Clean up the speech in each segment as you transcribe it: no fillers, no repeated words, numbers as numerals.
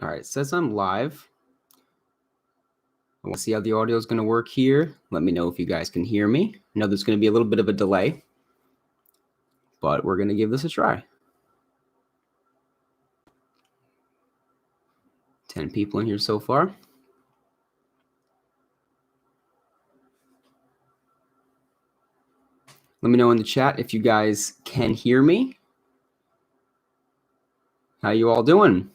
All right, it says I'm live. I want to see how the audio is going to work here. Let me know if you guys can hear me. I know there's going to be a little bit of a delay, but we're going to give this a try. 10 people in here so far. Let me know in the chat if you guys can hear me. How you all doing?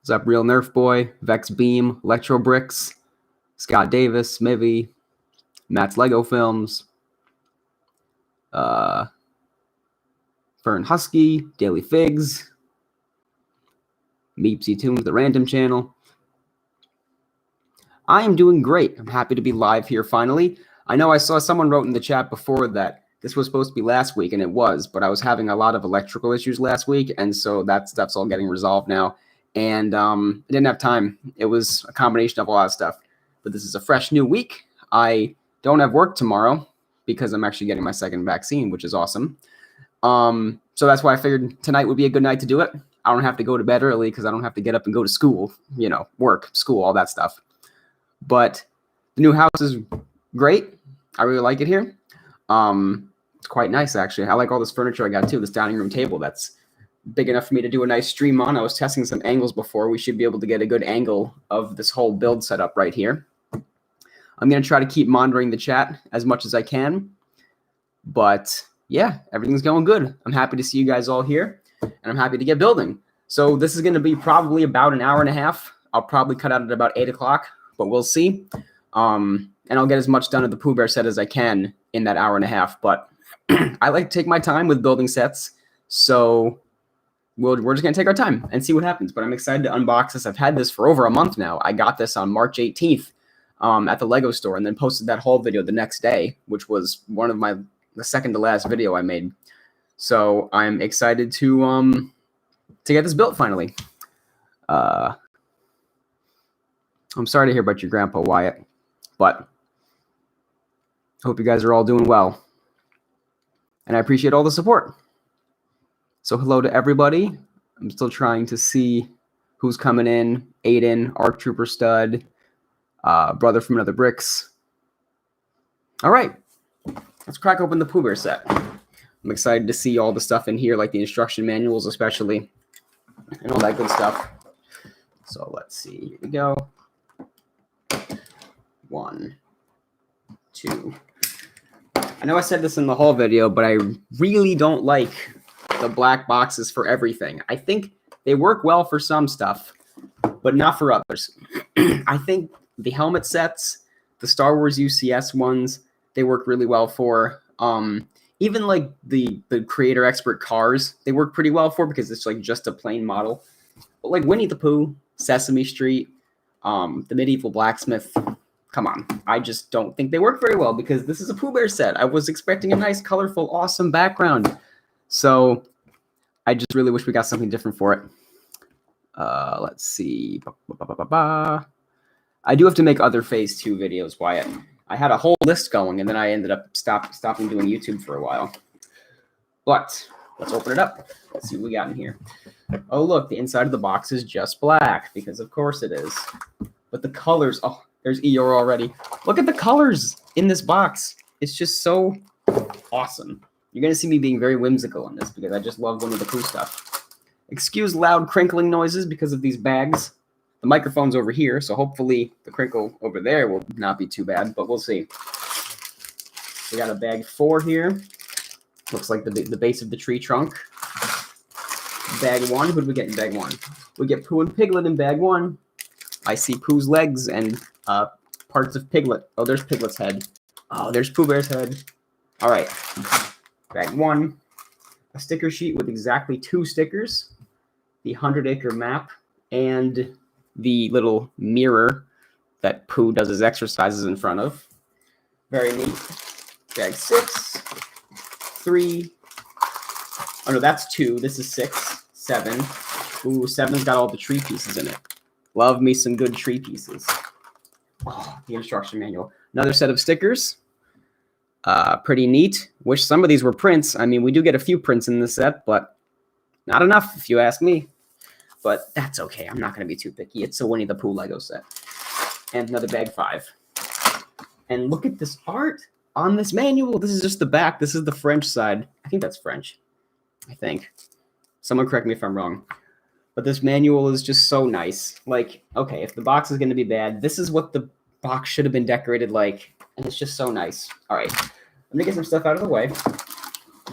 What's up, Real Nerf Boy, Vex Beam, Electro Bricks, Scott Davis, Mivy, Matt's Lego Films, Fern Husky, Daily Figs, Meepsy Tunes, the Random Channel. I am doing great. I'm happy to be live here finally. I know I saw someone wrote in the chat before that this was supposed to be last week, and it was, but I was having a lot of electrical issues last week, and so that stuff's all getting resolved now. And I didn't have time. It was a combination of a lot of stuff. But this is a fresh new week. I don't have work tomorrow because I'm actually getting my second vaccine, which is awesome. So that's why I figured tonight would be a good night to do it. I don't have to go to bed early because I don't have to get up and go to school, you know, work, school, all that stuff. But the new house is great. I really like it here. It's quite nice, actually. I like all this furniture I got, too. This dining room table that's big enough for me to do a nice stream on. I was testing some angles before. We should be able to get a good angle of this whole build setup right here. I'm going to try to keep monitoring the chat as much as I can. But, yeah, everything's going good. I'm happy to see you guys all here, and I'm happy to get building. So this is going to be probably about an hour and a half. I'll probably cut out at about 8 o'clock, but we'll see. And I'll get as much done at the Pooh Bear set as I can in that hour and a half. But I like to take my time with building sets, so we're just going to take our time and see what happens. But I'm excited to unbox this. I've had this for over a month now. I got this on March 18th at the Lego store and then posted that haul video the next day, which was one of the second to last video I made. So I'm excited to get this built finally. I'm sorry to hear about your grandpa, Wyatt, but I hope you guys are all doing well. And I appreciate all the support. So hello to everybody. I'm still trying to see who's coming in. Aiden, Arc Trooper Stud, Brother from Another Bricks. All right, let's crack open the Pooh Bear set. I'm excited to see all the stuff in here, like the instruction manuals especially, and all that good stuff. So let's see. Here we go. 1, 2. I know I said this in the haul video, but I really don't like the black boxes for everything. I think they work well for some stuff, but not for others. I think the helmet sets, the Star Wars UCS ones, they work really well for. Even like the creator expert cars, they work pretty well for because it's like just a plain model. But like Winnie the Pooh, Sesame Street, the Medieval Blacksmith, come on. I just don't think they work very well because this is a Pooh Bear set. I was expecting a nice, colorful, awesome background. So I just really wish we got something different for it. Let's see. I do have to make other Phase 2 videos, Wyatt. I had a whole list going, and then I ended up stopping doing YouTube for a while. But let's open it up. Let's see what we got in here. Oh, look, the inside of the box is just black, because of course it is. But the colors, oh, there's Eeyore already. Look at the colors in this box. It's just so awesome. You're going to see me being very whimsical on this, because I just love Winnie the Pooh stuff. Excuse loud crinkling noises because of these bags. The microphone's over here, so hopefully the crinkle over there will not be too bad, but we'll see. We got a bag 4 here. Looks like the base of the tree trunk. Bag 1, who did we get in bag 1? We get Pooh and Piglet in bag 1. I see Pooh's legs and parts of Piglet. Oh, there's Piglet's head. Oh, there's Pooh Bear's head. All right, bag 1. A sticker sheet with exactly 2 stickers. The 100-acre map and the little mirror that Pooh does his exercises in front of. Very neat. Bag 6, 3. Oh, no, that's 2. This is 6, 7. Ooh, 7's got all the tree pieces in it. Love me some good tree pieces. Oh, the instruction manual. Another set of stickers. Pretty neat. Wish some of these were prints. I mean, we do get a few prints in this set, but Not enough, if you ask me. But that's okay. I'm not going to be too picky. It's a Winnie the Pooh Lego set. And another bag 5. And look at this art on this manual. This is just the back. This is the French side. I think that's French. I think. Someone correct me if I'm wrong. But this manual is just so nice. Like, okay, if the box is going to be bad, this is what the box should have been decorated like. And it's just so nice. All right. Let me get some stuff out of the way.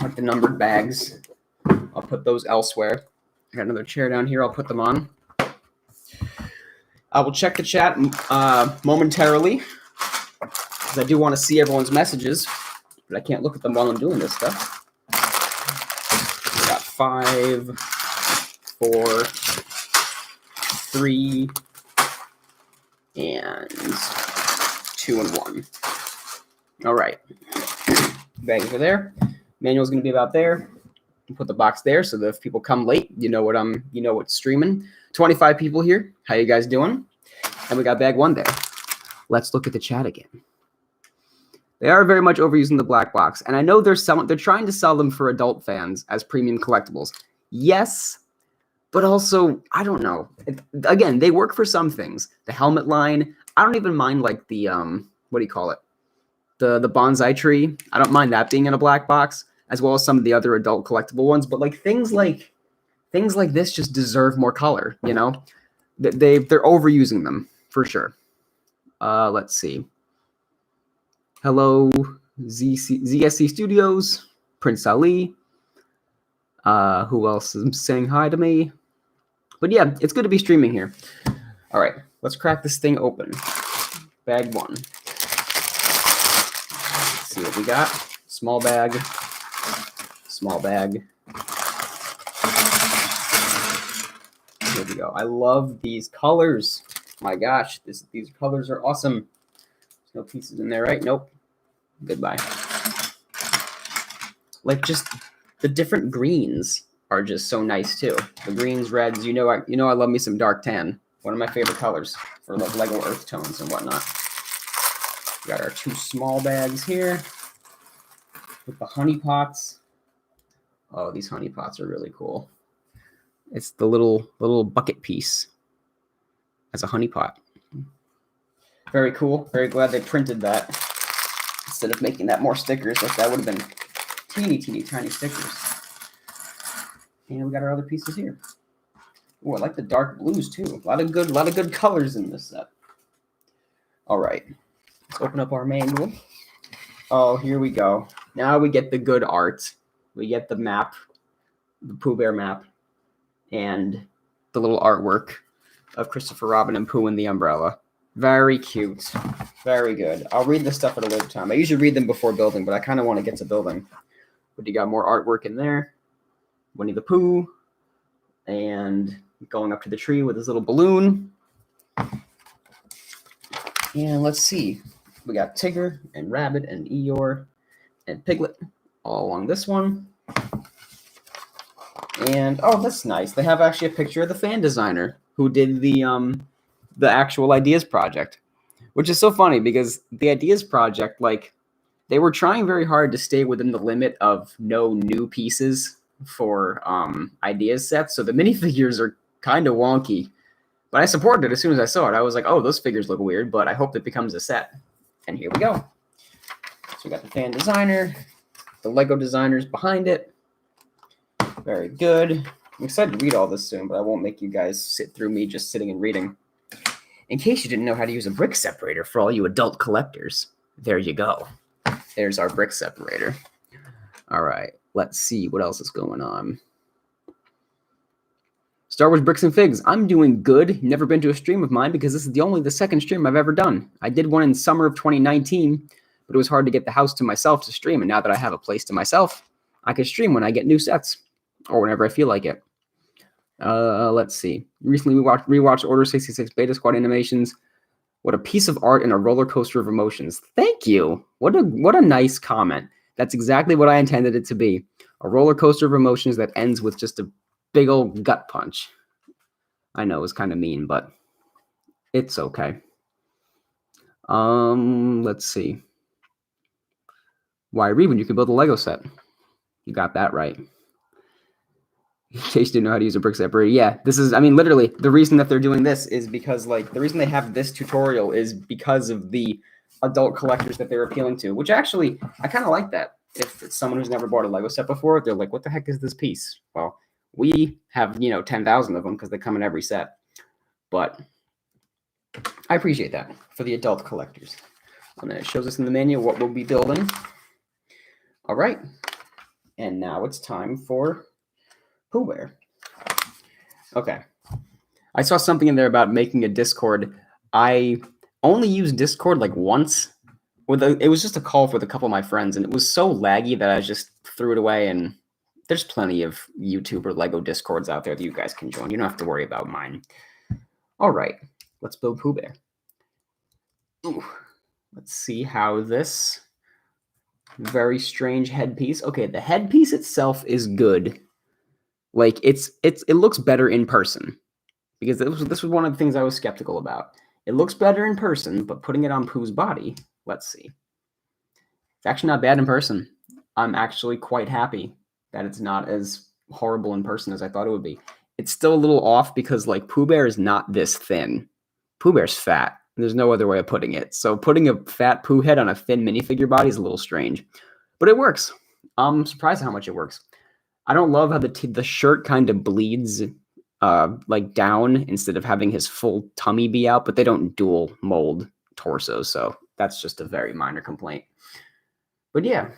Like the numbered bags. I'll put those elsewhere. I got another chair down here. I'll put them on. I will check the chat momentarily because I do want to see everyone's messages, but I can't look at them while I'm doing this stuff. We got 5, 4, 3, and 2 and 1. All right. Bags are there. Manual's going to be about there. Put the box there so that if people come late, you know what's streaming. 25 people here. How you guys doing? And we got bag 1 there. Let's look at the chat again. They are very much overusing the black box, and I know they're trying to sell them for adult fans as premium collectibles. Yes, but also I don't know. Again, they work for some things. The helmet line, I don't even mind like the what do you call it? The bonsai tree. I don't mind that being in a black box, as well as some of the other adult collectible ones. But like things like this just deserve more color. You know, they're overusing them for sure. Let's see. Hello, ZSC Studios, Prince Ali. Who else is saying hi to me? But yeah, it's good to be streaming here. All right, let's crack this thing open. Bag 1. Let's see what we got. Small bag. Small bag. Here we go. I love these colors. My gosh, these colors are awesome. There's no pieces in there, right? Nope. Goodbye. Like just the different greens are just so nice too. The greens, reds. You know, I love me some dark tan. One of my favorite colors for like Lego earth tones and whatnot. We got our 2 small bags here with the honey pots. Oh, these honey pots are really cool. It's the little bucket piece as a honey pot. Very cool. Very glad they printed that instead of making that more stickers. Like that would have been teeny tiny stickers. And we got our other pieces here. Oh, I like the dark blues too. A lot of good colors in this set. All right, let's open up our manual. Oh, here we go. Now we get the good art. We get the map, the Pooh Bear map, and the little artwork of Christopher Robin and Pooh in the umbrella. Very cute. Very good. I'll read this stuff at a later time. I usually read them before building, but I kind of want to get to building. But you got more artwork in there. Winnie the Pooh. And going up to the tree with his little balloon. And let's see. We got Tigger and Rabbit and Eeyore and Piglet all along this one. And, oh, that's nice. They have actually a picture of the fan designer who did the actual Ideas project, which is so funny because the Ideas project, like, they were trying very hard to stay within the limit of no new pieces for Ideas sets. So the minifigures are kind of wonky, but I supported it as soon as I saw it. I was like, oh, those figures look weird, but I hope it becomes a set. And here we go. So we got the fan designer, the Lego designers behind it. Very good. I'm excited to read all this soon, but I won't make you guys sit through me just sitting and reading. In case you didn't know how to use a brick separator for all you adult collectors, there you go. There's our brick separator. All right, let's see what else is going on. Star Wars Bricks and Figs. I'm doing good. Never been to a stream of mine because this is only the second stream I've ever done. I did one in summer of 2019, but it was hard to get the house to myself to stream. And now that I have a place to myself, I can stream when I get new sets or whenever I feel like it. Let's see. Recently, we rewatched Order 66 Beta Squad animations. What a piece of art and a roller coaster of emotions. Thank you. What a nice comment. That's exactly what I intended it to be. A roller coaster of emotions that ends with just a big old gut punch. I know it's kind of mean, but it's okay. Let's see. Why read when you can build a Lego set? You got that right. In case you didn't know how to use a brick separator. Yeah, this is, I mean, literally, the reason that they're doing this is because, like, the reason they have this tutorial is because of the adult collectors that they're appealing to, which actually, I kind of like that. If it's someone who's never bought a Lego set before, they're like, what the heck is this piece? Well, we have, 10,000 of them because they come in every set. But I appreciate that for the adult collectors. And then it shows us in the menu what we'll be building. All right. And now it's time for Pooh Bear. Okay. I saw something in there about making a Discord. I only used Discord like once. It was just a call with a couple of my friends, and it was so laggy that I just threw it away. And there's plenty of YouTube or Lego Discords out there that you guys can join. You don't have to worry about mine. All right. Let's build Pooh Bear. Ooh. Let's see how this very strange headpiece. Okay, the headpiece itself is good. Like it looks better in person, because this was one of the things I was skeptical about. It looks better in person, but putting it on Pooh's body, let's see. It's actually not bad in person. I'm actually quite happy that it's not as horrible in person as I thought it would be. It's still a little off because, like, Pooh Bear is not this thin. Pooh Bear's fat. There's no other way of putting it. So putting a fat Pooh head on a thin minifigure body is a little strange, but it works. I'm surprised at how much it works. I don't love how the shirt kind of bleeds like down instead of having his full tummy be out, but they don't dual mold torsos, so that's just a very minor complaint. But yeah,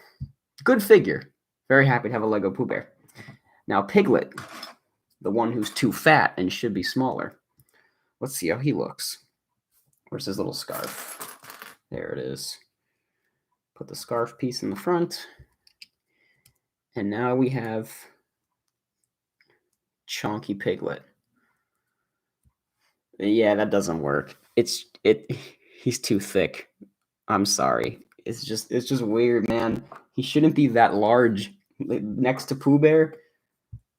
good figure. Very happy to have a Lego Pooh Bear. Now Piglet, the one who's too fat and should be smaller. Let's see how he looks. Where's his little scarf? There it is. Put the scarf piece in the front. And now we have chunky Piglet. Yeah, that doesn't work. He's too thick. I'm sorry. It's just weird, man. He shouldn't be that large. Next to Pooh Bear,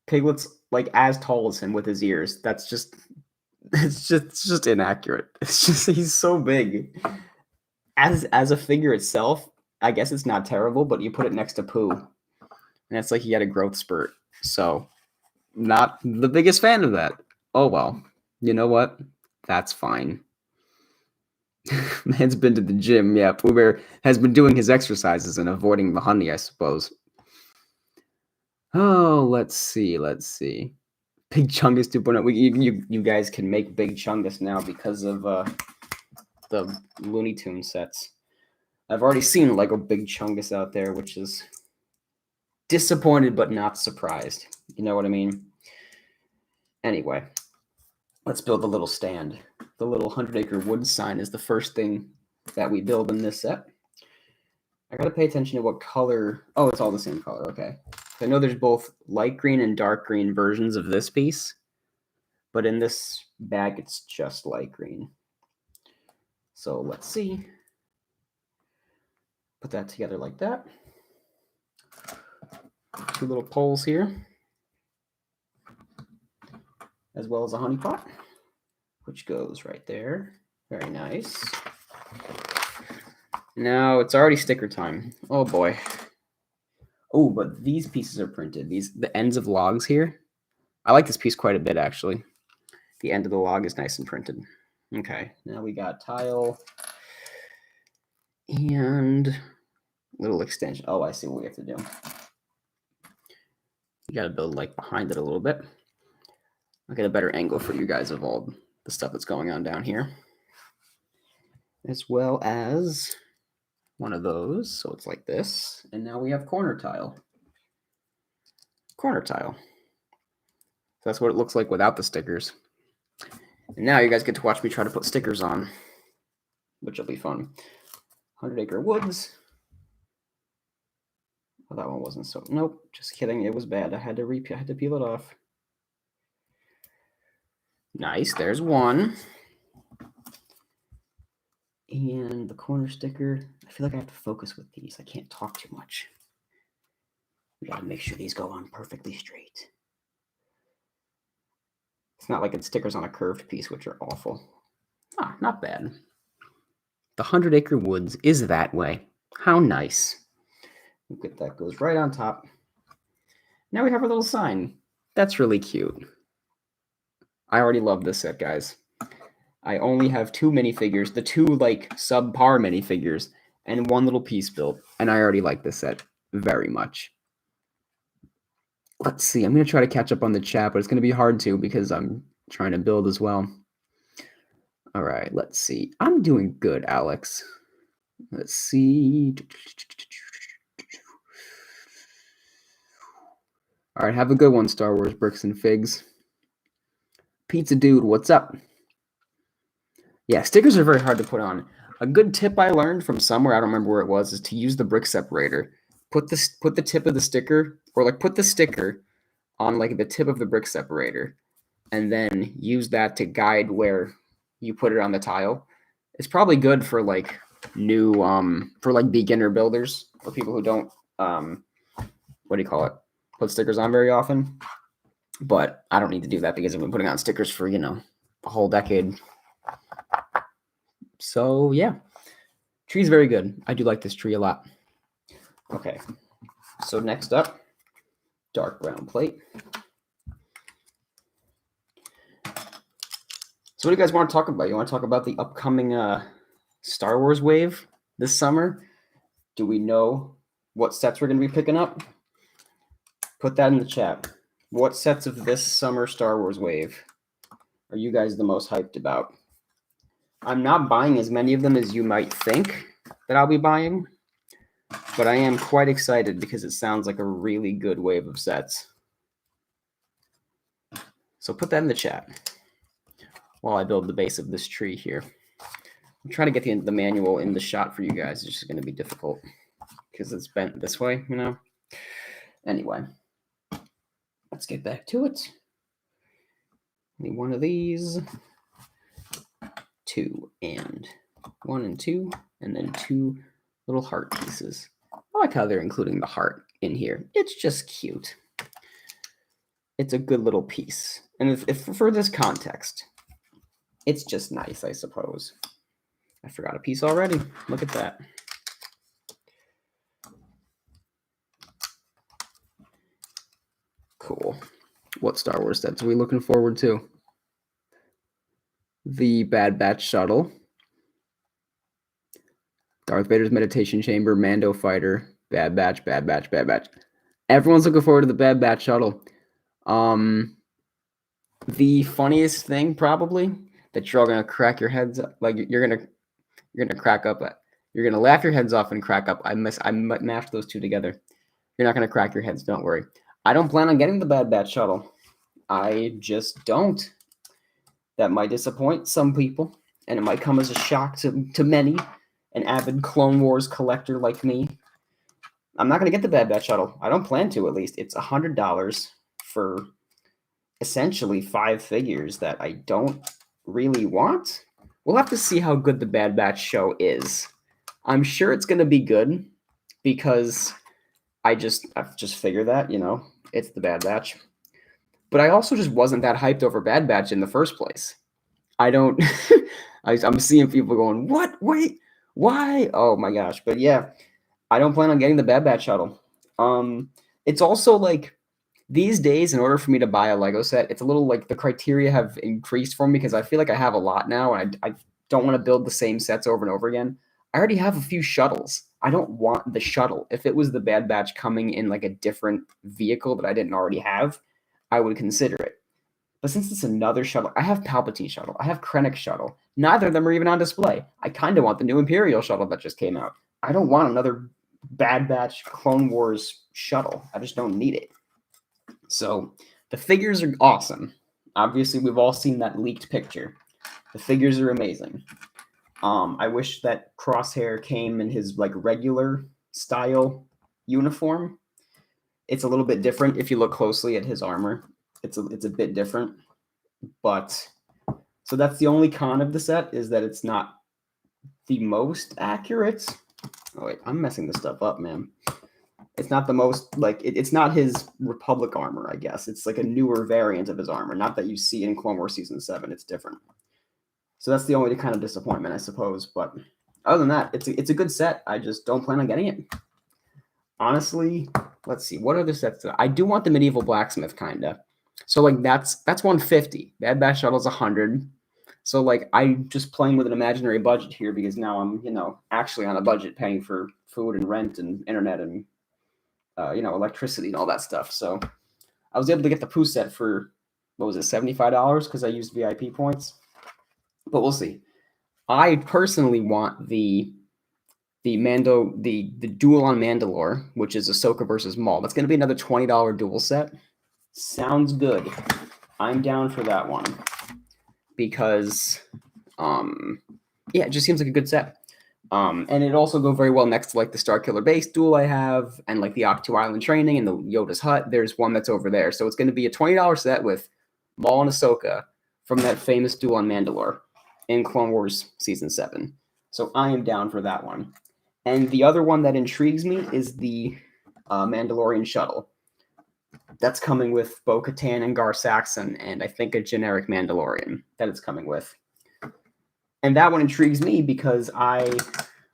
Piglet's like as tall as him with his ears. It's just inaccurate. It's just he's so big. As a figure itself, I guess it's not terrible, but you put it next to Pooh, and it's like he had a growth spurt. So, not the biggest fan of that. Oh well. You know what? That's fine. Man's been to the gym. Yeah, Pooh Bear has been doing his exercises and avoiding the honey, I suppose. Oh, let's see. Big Chungus 2.0. You guys can make Big Chungus now because of the Looney Tunes sets. I've already seen Lego Big Chungus out there, which is disappointed but not surprised. You know what I mean? Anyway, let's build the little stand. The little 100-acre wood sign is the first thing that we build in this set. I gotta pay attention to what color. Oh, it's all the same color. Okay. I know there's both light green and dark green versions of this piece, but in this bag, it's just light green. So let's see. Put that together like that. Two little poles here, as well as a honey pot, which goes right there. Very nice. Now it's already sticker time. Oh boy. Oh, but these pieces are printed. The ends of logs here. I like this piece quite a bit, actually. The end of the log is nice and printed. Okay, now we got tile and little extension. Oh, I see what we have to do. You got to build like behind it a little bit. I'll get a better angle for you guys of all the stuff that's going on down here, as well as one of those. So it's like this. And now we have corner tile. Corner tile. So that's what it looks like without the stickers. And now you guys get to watch me try to put stickers on, which will be fun. 100-acre woods. Oh, that one wasn't so. Nope, just kidding. It was bad. I had to peel it off. Nice. There's one. And the corner sticker. I feel like I have to focus with these. I can't talk too much. We gotta make sure these go on perfectly straight. It's not like it's stickers on a curved piece, which are awful. Ah, not bad. The 100-acre woods is that way. How nice. Look at that, goes right on top. Now we have our little sign. That's really cute. I already love this set, guys. I only have 2 minifigures, the 2 like subpar minifigures, and 1 little piece built, and I already like this set very much. Let's see. I'm gonna try to catch up on the chat, but it's gonna be hard to because I'm trying to build as well. All right, let's see. I'm doing good, Alex. Let's see. All right, have a good one, Star Wars Bricks and Figs. Pizza Dude, what's up? Yeah, stickers are very hard to put on. A good tip I learned from somewhere, I don't remember where it was, is to use the brick separator. Put the tip of the sticker, or like put the sticker on like the tip of the brick separator, and then use that to guide where you put it on the tile. It's probably good for like new for like beginner builders, for people who don't what do you call it? Put stickers on very often. But I don't need to do that because I've been putting on stickers for, a whole decade. So yeah. Tree's very good. I do like this tree a lot. Okay. So next up, dark brown plate. So what do you guys want to talk about? You want to talk about the upcoming Star Wars wave this summer? Do we know what sets we're going to be picking up? Put that in the chat. What sets of this summer Star Wars wave are you guys the most hyped about? I'm not buying as many of them as you might think that I'll be buying, but I am quite excited because it sounds like a really good wave of sets. So put that in the chat while I build the base of this tree here. I'm trying to get the manual in the shot for you guys. It's just going to be difficult because it's bent this way, Anyway, let's get back to it. Need one of these, 2 and 1 and 2, and then 2 little heart pieces. I like how they're including the heart in here. It's just cute. It's a good little piece. And if for this context, it's just nice, I suppose. I forgot a piece already. Look at that. Cool. What Star Wars sets are we looking forward to? The Bad Batch shuttle. Darth Vader's meditation chamber, Mando fighter, Bad Batch, Bad Batch, Bad Batch. Everyone's looking forward to the Bad Batch shuttle. The funniest thing probably that you're all gonna crack your heads up, like you're gonna crack up at. You're gonna laugh your heads off and crack up. I mashed those two together. You're not gonna crack your heads. Don't worry. I don't plan on getting the Bad Batch shuttle. I just don't. That might disappoint some people, and it might come as a shock to many, an avid Clone Wars collector like me. I'm not gonna get the Bad Batch shuttle. I don't plan to, at least. It's $100 for essentially 5 figures that I don't really want. We'll have to see how good the Bad Batch show is. I'm sure it's going to be good because I've just figured that, it's the Bad Batch. But I also just wasn't that hyped over Bad Batch in the first place. I don't I'm seeing people going, "What? Wait. Why?" Oh my gosh. But yeah, I don't plan on getting the Bad Batch shuttle. It's also like these days, in order for me to buy a Lego set, it's a little like the criteria have increased for me because I feel like I have a lot now and I don't want to build the same sets over and over again. I already have a few shuttles. I don't want the shuttle. If it was the Bad Batch coming in like a different vehicle that I didn't already have, I would consider it. But since it's another shuttle, I have Palpatine shuttle. I have Krennic shuttle. Neither of them are even on display. I kind of want the new Imperial shuttle that just came out. I don't want another Bad Batch Clone Wars shuttle. I just don't need it. So the figures are awesome. Obviously, we've all seen that leaked picture. The figures are amazing. I wish that Crosshair came in his like regular style uniform. It's a little bit different if you look closely at his armor. It's a bit different, but so that's the only con of the set is that it's not the most accurate. Oh wait, I'm messing this stuff up, man. It's not the most like it's not his Republic armor, I guess. It's like a newer variant of his armor, not that you see in Clone Wars Season 7. It's different. So that's the only kind of disappointment, I suppose. But other than that, it's a good set. I just don't plan on getting it. Honestly, let's see. What are the sets? I do want the Medieval Blacksmith, kinda. So like that's 150. Bad Batch Shuttle's 100. So like I'm just playing with an imaginary budget here because now I'm actually on a budget paying for food and rent and internet and electricity and all that stuff. So I was able to get the Pooh set for what was it, $75 because I used VIP points. But we'll see. I personally want the duel on Mandalore, which is Ahsoka versus Maul. That's going to be another $20 duel set. Sounds good. I'm down for that one because, it just seems like a good set. And it also go very well next to like the Starkiller Base duel I have, and like the Octu Island training and the Yoda's hut. There's one that's over there, so it's going to be a $20 set with Maul and Ahsoka from that famous duel on Mandalore in Clone Wars Season 7. So I am down for that one. And the other one that intrigues me is the Mandalorian shuttle. That's coming with Bo-Katan and Gar Saxon, and I think a generic Mandalorian that it's coming with. And that one intrigues me because I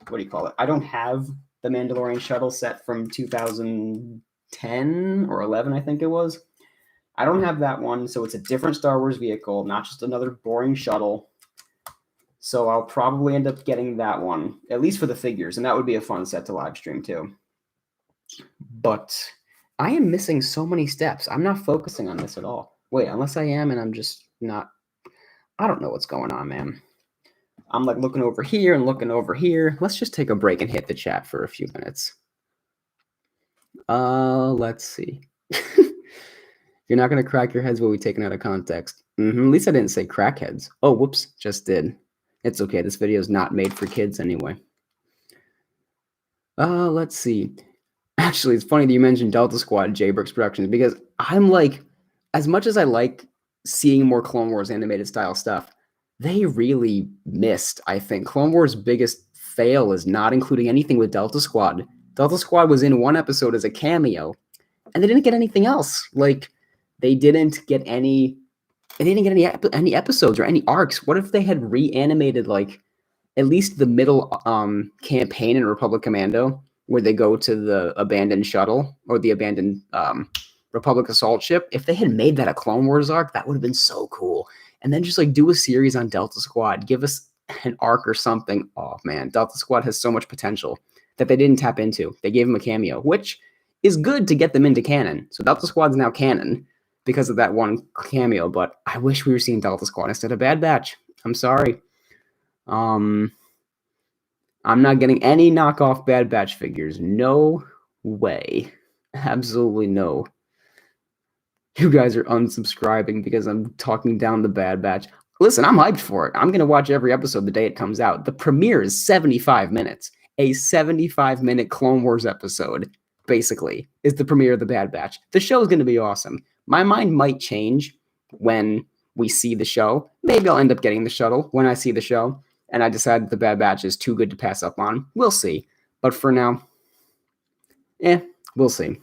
don't have the Mandalorian shuttle set from 2010 or 11, I think it was. I don't have that one, so it's a different Star Wars vehicle, not just another boring shuttle. So I'll probably end up getting that one, at least for the figures, and that would be a fun set to live stream too. But I am missing so many steps. I'm not focusing on this at all. Wait, unless I am, and I'm just not. I don't know what's going on, man. I'm like looking over here and looking over here. Let's just take a break and hit the chat for a few minutes. Let's see. You're not going to crack your heads while we taken out of context. At least I didn't say crackheads. Oh, whoops, just did. It's okay. This video is not made for kids anyway. Let's see. Actually, it's funny that you mentioned Delta Squad, J-Bricks Productions, because I'm like, as much as I like seeing more Clone Wars animated style stuff, they really missed, I think. Clone Wars' biggest fail is not including anything with Delta Squad. Delta Squad was in one episode as a cameo, and they didn't get anything else. Like, they didn't get any episodes or any arcs. What if they had reanimated, like, at least the middle campaign in Republic Commando, where they go to the abandoned shuttle or the abandoned Republic assault ship? If they had made that a Clone Wars arc, that would have been so cool. And then just like do a series on Delta Squad, give us an arc or something. Oh man, Delta Squad has so much potential that they didn't tap into. They gave them a cameo, which is good to get them into canon. So Delta Squad's now canon because of that one cameo, but I wish we were seeing Delta Squad instead of Bad Batch. I'm sorry. I'm not getting any knockoff Bad Batch figures. No way. Absolutely no. You guys are unsubscribing because I'm talking down the Bad Batch. Listen, I'm hyped for it. I'm going to watch every episode the day it comes out. The premiere is 75 minutes. A 75-minute Clone Wars episode, basically, is the premiere of the Bad Batch. The show is going to be awesome. My mind might change when we see the show. Maybe I'll end up getting the shuttle when I see the show, and I decide that the Bad Batch is too good to pass up on. We'll see. But for now, we'll see.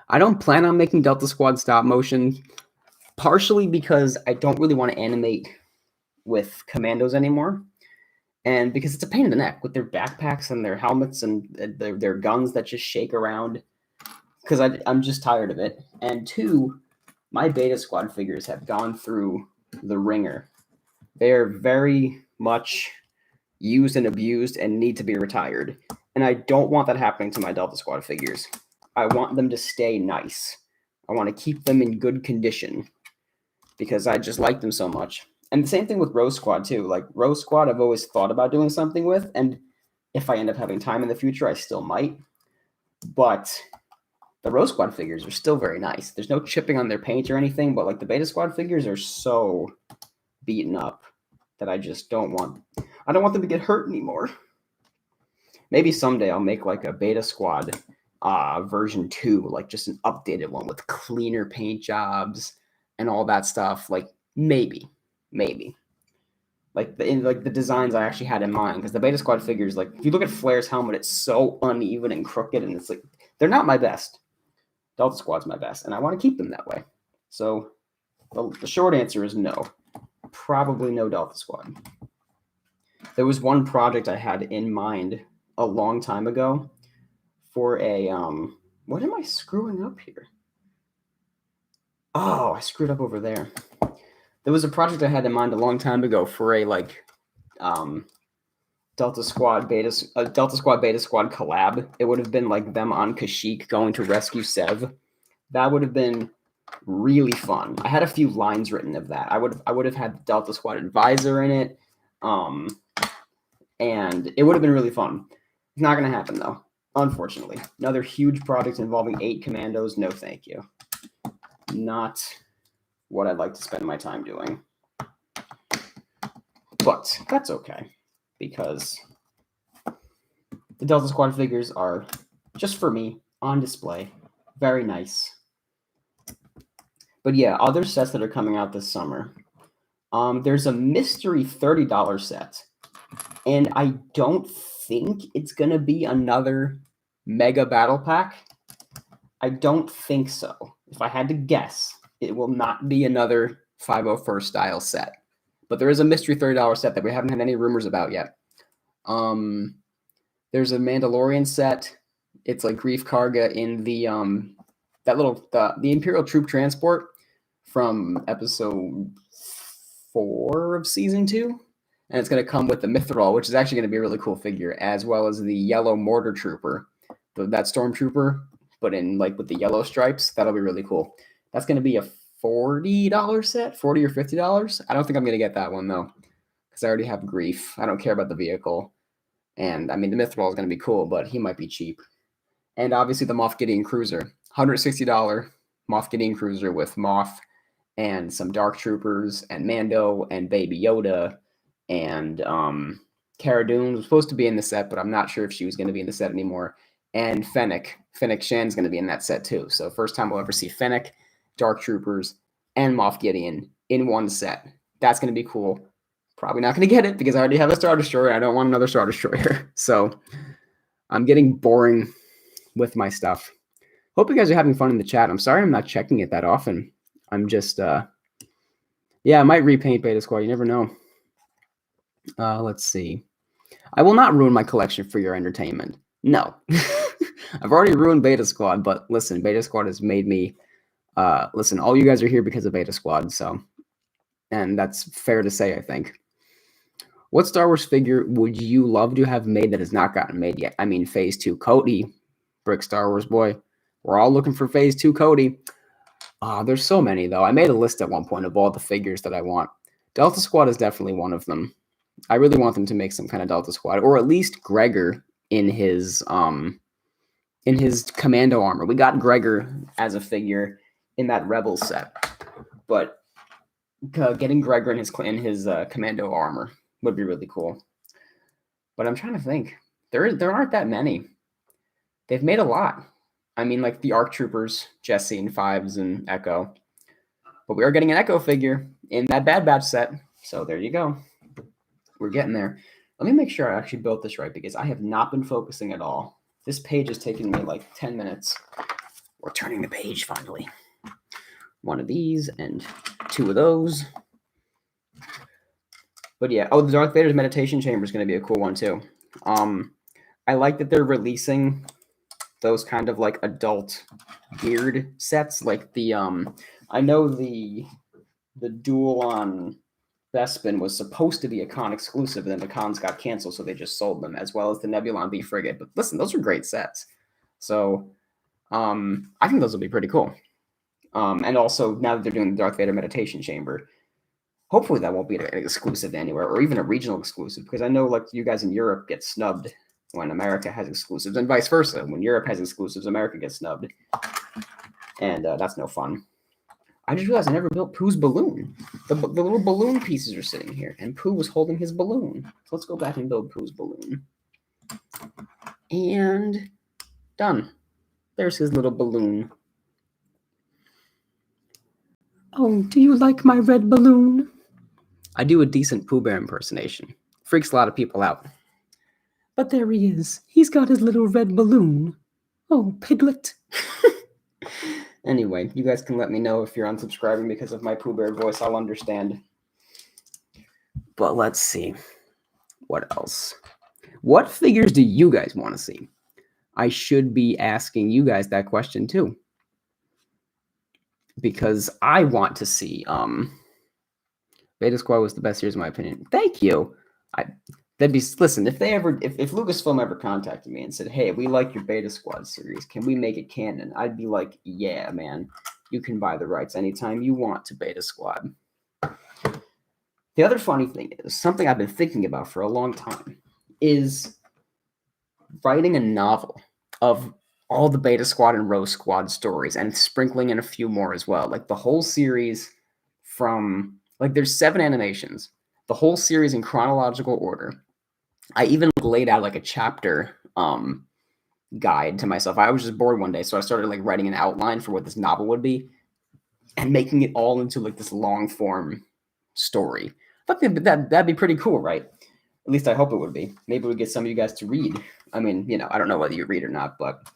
I don't plan on making Delta Squad stop motion, partially because I don't really want to animate with commandos anymore, and because it's a pain in the neck with their backpacks and their helmets and their guns that just shake around, because I'm just tired of it. And two, my Beta Squad figures have gone through the ringer. They're very much used and abused and need to be retired, and I don't want that happening to my Delta Squad figures. I want them to stay nice. I want to keep them in good condition because I just like them so much. And the same thing with Rose Squad too. Like Rose Squad, I've always thought about doing something with, and if I end up having time in the future, I still might. But the Rose Squad figures are still very nice. There's no chipping on their paint or anything, but like the Beta Squad figures are so beaten up that I just don't want them to get hurt anymore. Maybe someday I'll make like a Beta Squad version 2, like just an updated one with cleaner paint jobs and all that stuff. Like maybe like the designs I actually had in mind, because the Beta Squad figures, like if you look at Flair's helmet, it's so uneven and crooked, and it's like they're not my best. Delta Squad's my best, and I want to keep them that way. So the short answer is no, probably no Delta Squad. There was one project I had in mind a long time ago for a what am I screwing up here? Oh, I screwed up over there. There was a project I had in mind a long time ago for a Delta Squad Beta Squad collab. It would have been like them on Kashyyyk going to rescue Sev. That would have been really fun. I had a few lines written of that. I would have had the Delta Squad advisor in it, and it would have been really fun. It's not going to happen though, unfortunately. Another huge project involving 8 commandos. No, thank you. Not what I'd like to spend my time doing. But that's okay, because the Delta Squad figures are just for me on display. Very nice. But yeah, other sets that are coming out this summer. There's a mystery $30 set. And I don't think it's going to be another Mega Battle Pack. I don't think so. If I had to guess, it will not be another 501st style set. But there is a mystery $30 set that we haven't had any rumors about yet. There's a Mandalorian set. It's like Grief Karga in the the Imperial Troop Transport from episode 4 of season 2. And it's going to come with the Mithril, which is actually going to be a really cool figure, as well as the Yellow Mortar Trooper, that Stormtrooper, but in like with the yellow stripes. That'll be really cool. That's going to be a $40 set, $40 or $50. I don't think I'm going to get that one though, because I already have Grief. I don't care about the vehicle. And I mean, the Mithril is going to be cool, but he might be cheap. And obviously the Moff Gideon Cruiser, $160 Moff Gideon Cruiser with Moff and some Dark Troopers and Mando and Baby Yoda. And Cara Dune was supposed to be in the set, but I'm not sure if she was going to be in the set anymore. And Fennec Shan's going to be in that set too. So first time we'll ever see Fennec, Dark Troopers, and Moff Gideon in one set. That's going to be cool. Probably not going to get it because I already have a Star Destroyer. I don't want another Star Destroyer. So I'm getting boring with my stuff. Hope you guys are having fun in the chat. I'm sorry I'm not checking it that often. I'm just, yeah, I might repaint Beta Squad. You never know. Let's see. I will not ruin my collection for your entertainment. No. I've already ruined Beta Squad, but listen, Beta Squad has made me, listen, all you guys are here because of Beta Squad, so, and that's fair to say, I think. What Star Wars figure would you love to have made that has not gotten made yet? I mean, Phase 2 Cody, Brick Star Wars boy. We're all looking for Phase 2 Cody. There's so many, though. I made a list at one point of all the figures that I want. Delta Squad is definitely one of them. I really want them to make some kind of Delta Squad, or at least Gregor in his commando armor. We got Gregor as a figure in that Rebel set, but getting Gregor in his commando armor would be really cool. But I'm trying to think. There aren't that many. They've made a lot. I mean, like the ARC Troopers, Jesse and Fives and Echo. But we are getting an Echo figure in that Bad Batch set. So there you go. We're getting there. Let me make sure I actually built this right because I have not been focusing at all. This page has taken me like 10 minutes. We're turning the page finally. One of these and 2 of those. But yeah, the Darth Vader's meditation chamber is going to be a cool one too. I like that they're releasing those kind of like adult geared sets, like the I know the duel on Bespin was supposed to be a con exclusive, and then the cons got canceled, so they just sold them, as well as the Nebulon B frigate. But listen, those are great sets. So I think those will be pretty cool. And also now that they're doing the Darth Vader meditation chamber, hopefully that won't be an exclusive anywhere, or even a regional exclusive, because I know like you guys in Europe get snubbed when America has exclusives, and vice versa. When Europe has exclusives, America gets snubbed. And that's no fun. I just realized I never built Pooh's balloon. The little balloon pieces are sitting here, and Pooh was holding his balloon. So let's go back and build Pooh's balloon. And done. There's his little balloon. Oh, do you like my red balloon? I do a decent Pooh Bear impersonation. Freaks a lot of people out. But there he is. He's got his little red balloon. Oh, Piglet. Anyway, you guys can let me know if you're unsubscribing because of my Pooh Bear voice. I'll understand. But let's see. What else? What figures do you guys want to see? I should be asking you guys that question too. because I want to see Beta Squad was the best series in my opinion. Thank you. Listen, if Lucasfilm ever contacted me and said, "Hey, we like your Beta Squad series. Can we make it canon?" I'd be like, "Yeah, man. You can buy the rights anytime you want to Beta Squad." The other funny thing is, something I've been thinking about for a long time, is writing a novel of all the Beta Squad and Rose Squad stories and sprinkling in a few more as well. Like the whole series from, like there's 7 animations, the whole series in chronological order. I even laid out like a chapter guide to myself. I was just bored one day, so I started like writing an outline for what this novel would be and making it all into like this long form story. I think that'd be pretty cool, right? At least I hope it would be. Maybe we'd get some of you guys to read. I mean, I don't know whether you read or not, but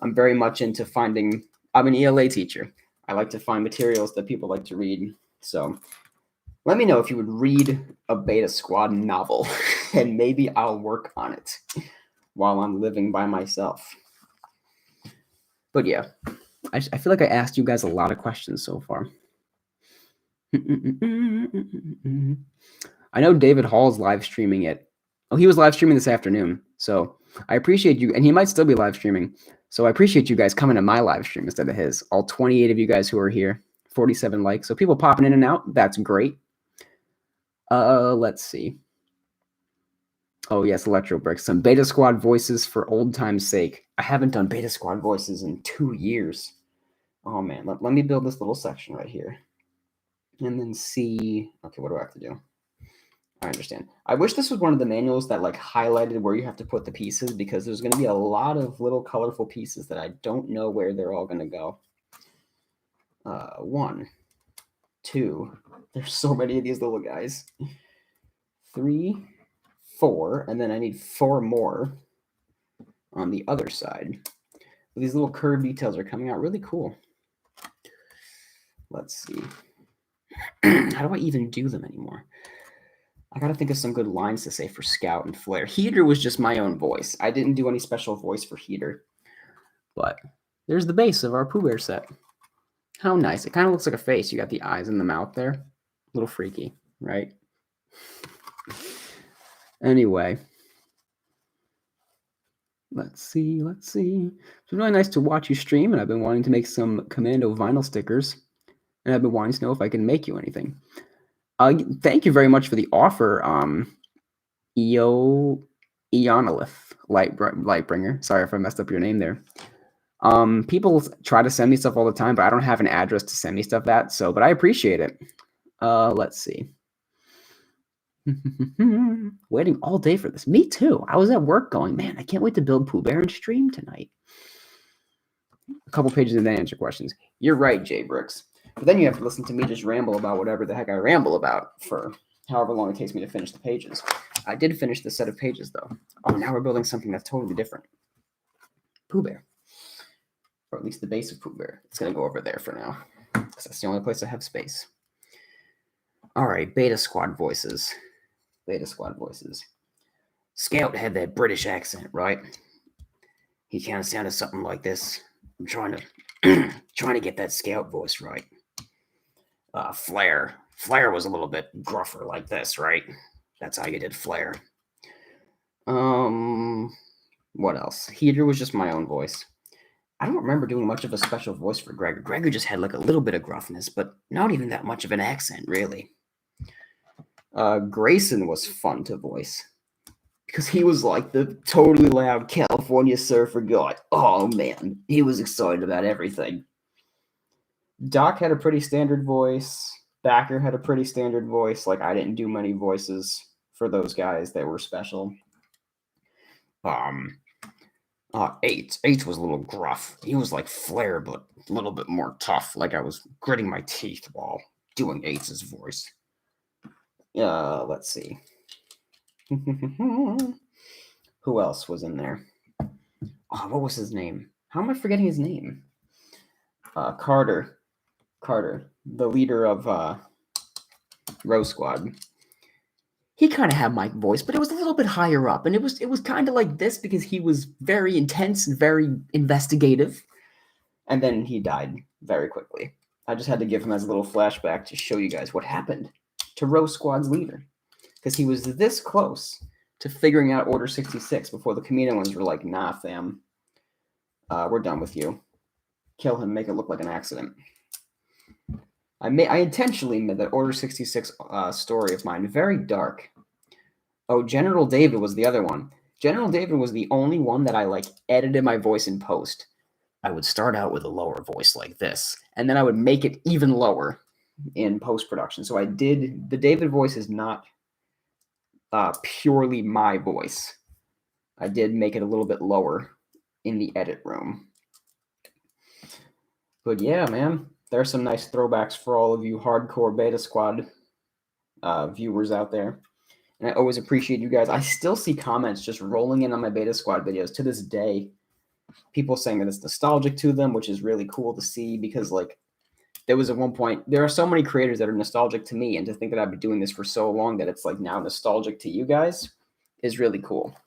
I'm very much into finding. I'm an ELA teacher. I like to find materials that people like to read. So let me know if you would read a Beta Squad novel, and maybe I'll work on it while I'm living by myself. But yeah, I feel like I asked you guys a lot of questions so far. I know David Hall's live streaming it. Oh, he was live streaming this afternoon. So I appreciate you, and he might still be live streaming. So I appreciate you guys coming to my live stream instead of his. All 28 of you guys who are here, 47 likes. So people popping in and out, that's great. Let's see. Oh yes, Electro Bricks. Some Beta Squad voices for old time's sake. I haven't done Beta Squad voices in 2 years. Oh man, let me build this little section right here. And then see, okay, what do I have to do? I understand. I wish this was one of the manuals that like highlighted where you have to put the pieces, because there's going to be a lot of little colorful pieces that I don't know where they're all going to go. 1, 2, there's so many of these little guys. 3, 4, and then I need 4 more on the other side. These little curved details are coming out really cool. Let's see. How do I even do them anymore? I gotta think of some good lines to say for Scout and Flare. Heater was just my own voice. I didn't do any special voice for Heater. But there's the base of our Pooh Bear set. How nice. It kind of looks like a face. You got the eyes and the mouth there. A little freaky, right? Anyway. Let's see. It's really nice to watch you stream, and I've been wanting to make some Commando vinyl stickers. And I've been wanting to know if I can make you anything. Thank you very much for the offer, Eonolith Lightbringer. Sorry if I messed up your name there. People try to send me stuff all the time, but I don't have an address to send me stuff at. So, but I appreciate it. Let's see. Waiting all day for this. Me too. I was at work going, man, I can't wait to build Pooh Bear and stream tonight. A couple pages and then answer questions. You're right, Jay Brooks. But then you have to listen to me just ramble about whatever the heck I ramble about for however long it takes me to finish the pages. I did finish the set of pages, though. Oh, now we're building something that's totally different. Pooh Bear. Or at least the base of Pooh Bear. It's going to go over there for now, because that's the only place I have space. All right, Beta Squad voices. Scout had that British accent, right? He kind of sounded something like this. I'm trying to get that Scout voice right. Flare was a little bit gruffer like this, right? That's how you did Flare. What else? Heater was just my own voice. I don't remember doing much of a special voice for Gregor. Gregor just had like a little bit of gruffness, but not even that much of an accent, really. Grayson was fun to voice, because he was like the totally loud California surfer guy. Oh man, he was excited about everything. Doc had a pretty standard voice. Backer had a pretty standard voice. Like, I didn't do many voices for those guys that were special. H was a little gruff. He was like Flare, but a little bit more tough. Like I was gritting my teeth while doing H's voice. Let's see. Who else was in there? Oh, what was his name? How am I forgetting his name? Carter, the leader of Rose Squad. He kind of had my voice, but it was a little bit higher up, and it was kind of like this because he was very intense and very investigative, and then he died very quickly. I just had to give him as a little flashback to show you guys what happened to Row Squad's leader. Because he was this close to figuring out Order 66 before the Kaminoans were like, nah, fam. We're done with you. Kill him, make it look like an accident. I intentionally made that Order 66 story of mine very dark. Oh, General David was the other one. General David was the only one that I edited my voice in post. I would start out with a lower voice like this, and then I would make it even lower in post-production. So the David voice is not purely my voice. I did make it a little bit lower in the edit room. But yeah, man, there's some nice throwbacks for all of you hardcore Beta Squad viewers out there. And I always appreciate you guys. I still see comments just rolling in on my Beta Squad videos to this day. People saying that it's nostalgic to them, which is really cool to see because, there was at one point, there are so many creators that are nostalgic to me, and to think that I've been doing this for so long that it's now nostalgic to you guys is really cool.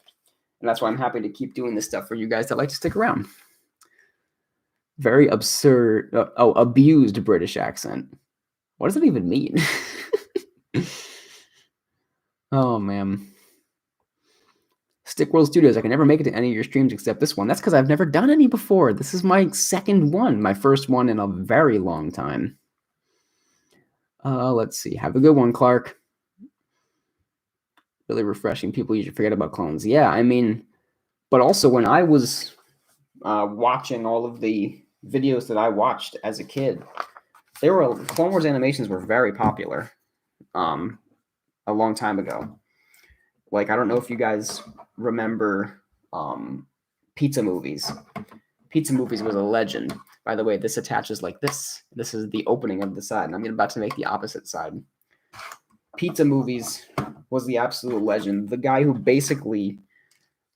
And that's why I'm happy to keep doing this stuff for you guys that like to stick around. Very absurd. Abused British accent. What does it even mean? Oh, man. Stick World Studios. I can never make it to any of your streams except this one. That's because I've never done any before. This is my second one. My first one in a very long time. Let's see. Have a good one, Clark. Really refreshing. People usually forget about clones. Yeah, I mean, but also when I was watching all of the videos that I watched as a kid, Clone Wars animations were very popular a long time ago. I don't know if you guys remember Pizza Movies. Pizza Movies was a legend. By the way, this attaches like this. This is the opening of the side, and I'm about to make the opposite side. Pizza Movies was the absolute legend. The guy who basically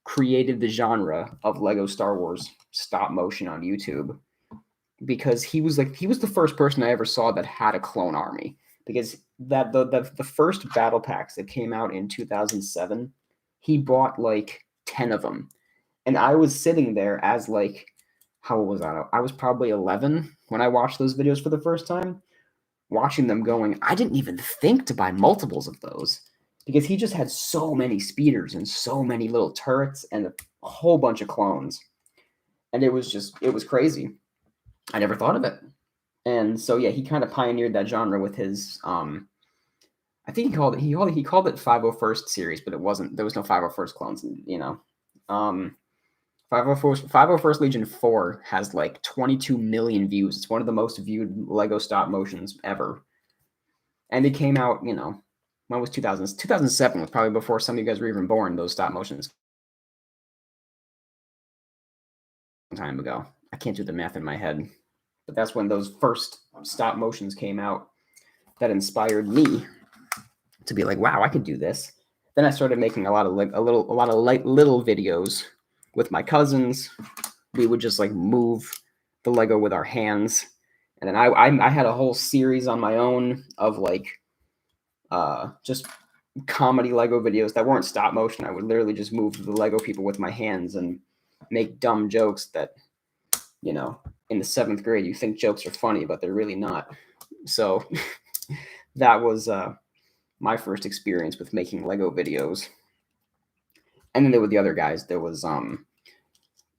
created the genre of Lego Star Wars stop motion on YouTube, because he was the first person I ever saw that had a clone army. Because the first battle packs that came out in 2007, he bought 10 of them, and I was sitting there as how old was I? I was probably 11 when I watched those videos for the first time, watching them going, I didn't even think to buy multiples of those, because he just had so many speeders and so many little turrets and a whole bunch of clones, and it was crazy. I never thought of it. And so yeah, he kind of pioneered that genre with his I think he called it 501st series, but it wasn't. There was no 501st clones, 501st Legion 4 has 22 million views. It's one of the most viewed Lego stop motions ever. And it came out, when was 2000? 2007 was probably before some of you guys were even born, those stop motions. A long time ago. I can't do the math in my head. But that's when those first stop motions came out that inspired me to be wow, I could do this. Then I started making a lot of little videos with my cousins. We would just move the Lego with our hands, and then I had a whole series on my own of just comedy Lego videos that weren't stop motion. I would literally just move the Lego people with my hands and make dumb jokes that, in the 7th grade, you think jokes are funny, but they're really not. So that was my first experience with making Lego videos. And then there were the other guys. There was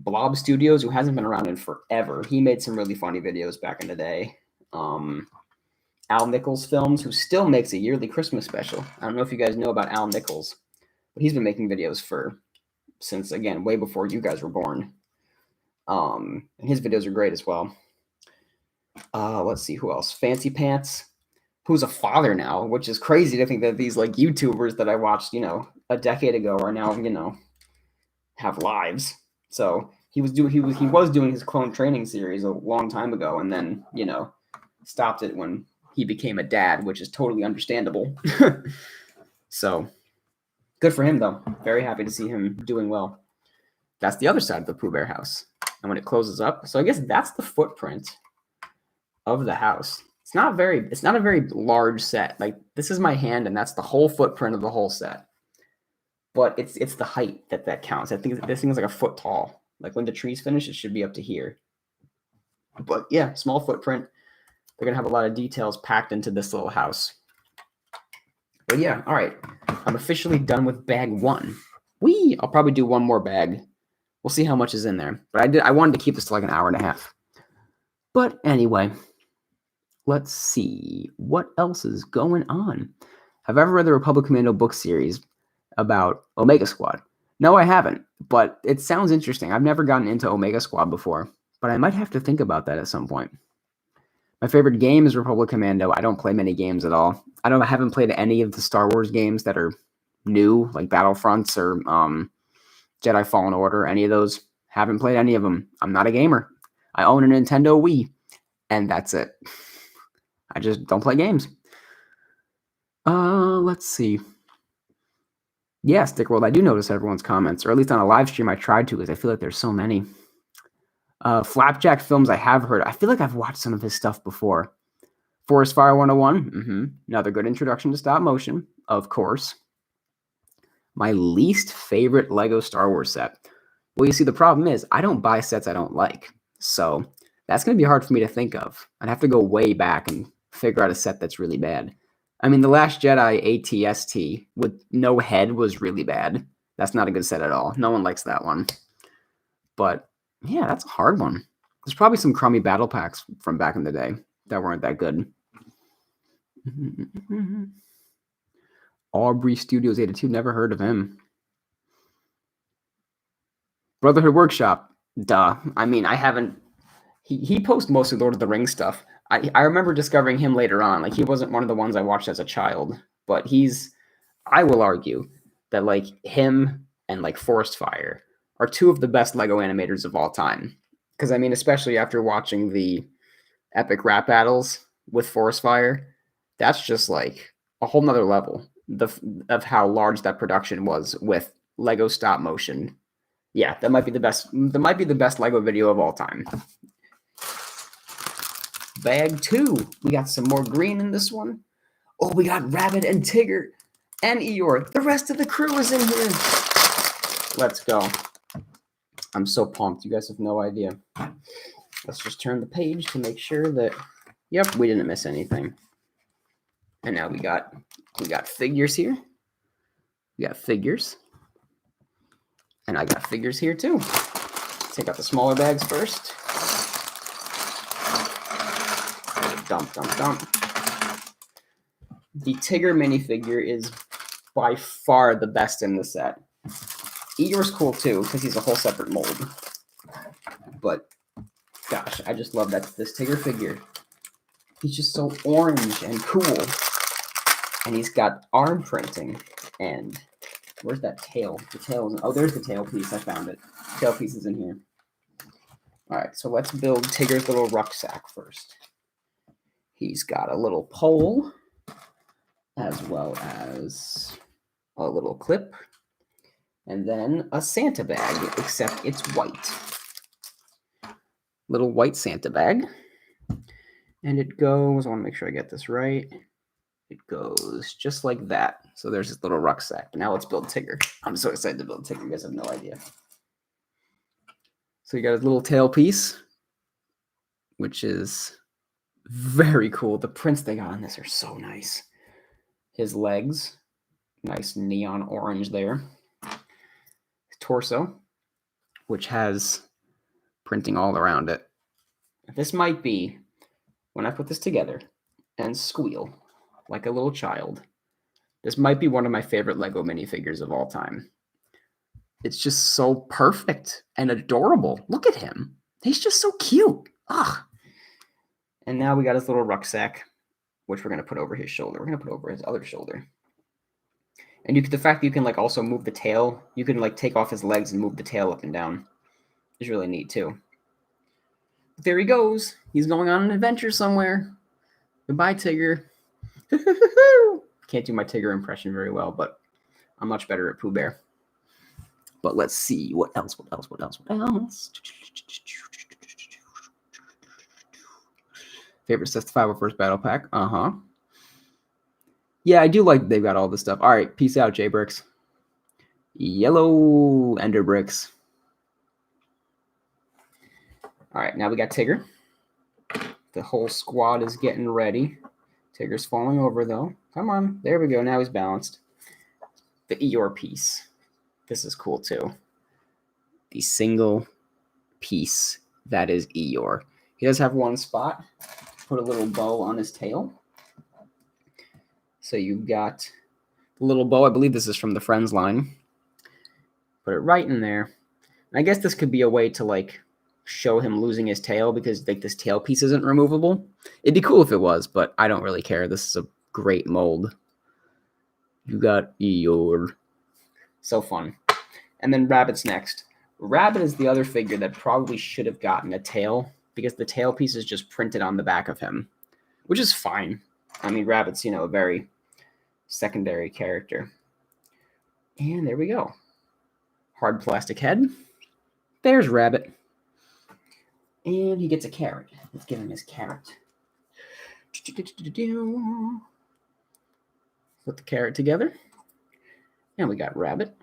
Blob Studios, who hasn't been around in forever. He made some really funny videos back in the day. Al Nichols Films, who still makes a yearly Christmas special. I don't know if you guys know about Al Nichols, but he's been making videos since, again, way before you guys were born. And his videos are great as well. Let's see, who else? Fancy Pants, who's a father now, which is crazy to think that these YouTubers that I watched, a decade ago are now, have lives. So he was doing his clone training series a long time ago, and then, stopped it when he became a dad, which is totally understandable. So good for him, though. Very happy to see him doing well. That's the other side of the Pooh Bear house. And when it closes up, so I guess that's the footprint of the house. It's not a very large set. This is my hand, and that's the whole footprint of the whole set. But it's the height that counts. I think this thing is a foot tall. When the tree's finished, it should be up to here. But yeah, small footprint. They're going to have a lot of details packed into this little house. But yeah, all right. I'm officially done with bag 1. I'll probably do one more bag. We'll see how much is in there. But I wanted to keep this to like an hour and a half. But anyway, let's see. What else is going on? Have I ever read the Republic Commando book series about Omega Squad? No, I haven't. But it sounds interesting. I've never gotten into Omega Squad before. But I might have to think about that at some point. My favorite game is Republic Commando. I don't play many games at all. I haven't played any of the Star Wars games that are new, like Battlefronts or Jedi Fallen Order, any of those. Haven't played any of them. I'm not a gamer. I own a Nintendo Wii, and that's it. I just don't play games. Let's see. Yeah, Stick World, I do notice everyone's comments, or at least on a live stream I tried to, because I feel like there's so many. Flapjack Films, I have heard. I feel like I've watched some of his stuff before. Forest Fire 101, another good introduction to stop motion, of course. My least favorite Lego Star Wars set. Well, you see, the problem is I don't buy sets I don't like. So that's going to be hard for me to think of. I'd have to go way back and figure out a set that's really bad. I mean, The Last Jedi ATST with no head was really bad. That's not a good set at all. No one likes that one. But yeah, that's a hard one. There's probably some crummy battle packs from back in the day that weren't that good. Aubrey Studios 82, never heard of him. Brotherhood Workshop, duh. I mean, I haven't. He posts mostly Lord of the Rings stuff. I remember discovering him later on. Like, he wasn't one of the ones I watched as a child, but I will argue that like him and like Forest Fire are two of the best Lego animators of all time. Because I mean, especially after watching the epic rap battles with Forest Fire, that's just like a whole nother level of how large that production was with Lego stop motion. Yeah, that might be the best. That might be the best Lego video of all time. Bag 2. We got some more green in this one. Oh, we got Rabbit and Tigger and Eeyore. The rest of the crew is in here. Let's go. I'm so pumped. You guys have no idea. Let's just turn the page to make sure that, yep, we didn't miss anything. And now we got figures here. We got figures. And I got figures here too. Take out the smaller bags first. Dump. The Tigger minifigure is by far the best in the set. Eeyore's cool too, because he's a whole separate mold. But gosh, I just love this Tigger figure. He's just so orange and cool. And he's got arm printing. And where's that tail? The tail is, oh, there's the tail piece. I found it. Tail piece is in here. All right, so let's build Tigger's little rucksack first. He's got a little pole, as well as a little clip, and then a Santa bag, except it's white. Little white Santa bag. And it goes, I want to make sure I get this right. It goes just like that. So there's this little rucksack. Now let's build Tigger. I'm so excited to build Tigger. You guys have no idea. So you got his little tail piece, which is very cool. The prints they got on this are so nice. His legs, nice neon orange there. His torso, which has printing all around it. This might be, when I put this together and squeal like a little child, this might be one of my favorite Lego minifigures of all time. It's just so perfect and adorable. Look at him. He's just so cute. Ugh. And now we got his little rucksack, which we're going to put over his shoulder. We're going to put over his other shoulder. And the fact that you can like also move the tail, you can like take off his legs and move the tail up and down is really neat too. But there he goes. He's going on an adventure somewhere. Goodbye, Tigger. Can't do my Tigger impression very well, but I'm much better at Pooh Bear. But let's see. What else? Favorite Seth 501st Battle Pack? Yeah, I do like they've got all this stuff. All right, peace out, J-Bricks. Yellow Ender Bricks. All right, now we got Tigger. The whole squad is getting ready. Tigger's falling over, though. Come on. There we go. Now he's balanced. The Eeyore piece. This is cool, too. The single piece that is Eeyore. He does have one spot. Put a little bow on his tail. So you've got the little bow. I believe this is from the Friends line. Put it right in there. And I guess this could be a way to, like, show him losing his tail because, like, this tail piece isn't removable. It'd be cool if it was, but I don't really care. This is a great mold. You got Eeyore. So fun. And then Rabbit's next. Rabbit is the other figure that probably should have gotten a tail because the tail piece is just printed on the back of him, which is fine. I mean, Rabbit's, a very secondary character. And there we go. Hard plastic head. There's Rabbit. And he gets a carrot. Let's give him his carrot. Put the carrot together. And we got Rabbit.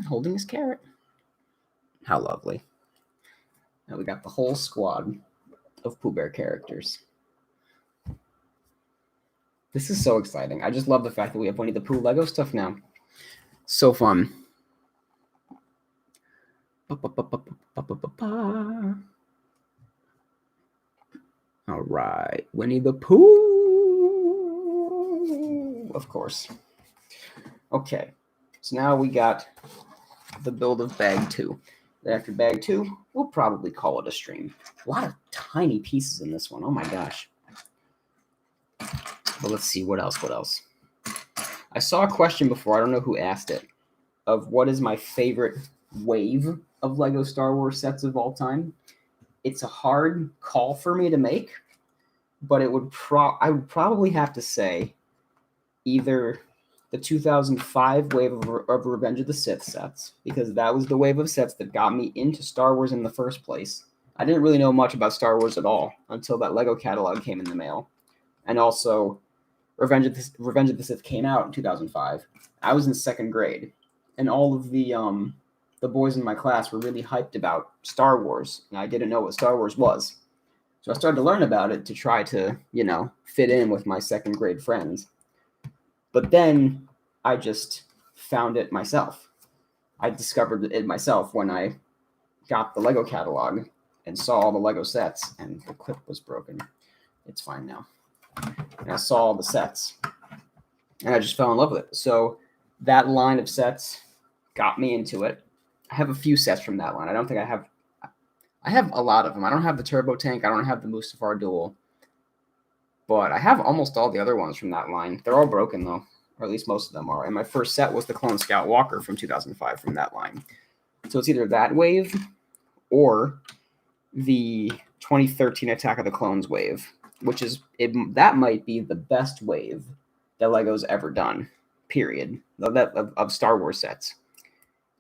Holding his carrot. How lovely. Now we got the whole squad of Pooh Bear characters. This is so exciting. I just love the fact that we have Winnie the Pooh Lego stuff now. So fun. All right. Winnie the Pooh. Of course. Okay. So now we got the build of bag 2. Then after bag 2, we'll probably call it a stream. A lot of tiny pieces in this one. Oh my gosh. But let's see, what else? I saw a question before, I don't know who asked it, of what is my favorite wave of Lego Star Wars sets of all time. It's a hard call for me to make, but I would probably have to say either the 2005 wave of Revenge of the Sith sets, because that was the wave of sets that got me into Star Wars in the first place. I didn't really know much about Star Wars at all until that Lego catalog came in the mail. And also, Revenge of the Sith came out in 2005. I was in 2nd grade, and all of the boys in my class were really hyped about Star Wars, and I didn't know what Star Wars was. So I started to learn about it to try to, fit in with my 2nd grade friends. But then I just found it myself. I discovered it myself when I got the Lego catalog and saw all the Lego sets, and the clip was broken. It's fine now. And I saw all the sets, and I just fell in love with it. So that line of sets got me into it. I have a few sets from that line. I don't think I have a lot of them. I don't have the Turbo Tank. I don't have the Mustafar Duel. But I have almost all the other ones from that line. They're all broken, though, or at least most of them are. And my first set was the Clone Scout Walker from 2005 from that line. So it's either that wave or the 2013 Attack of the Clones wave, which is that might be the best wave that Lego's ever done, period, of Star Wars sets.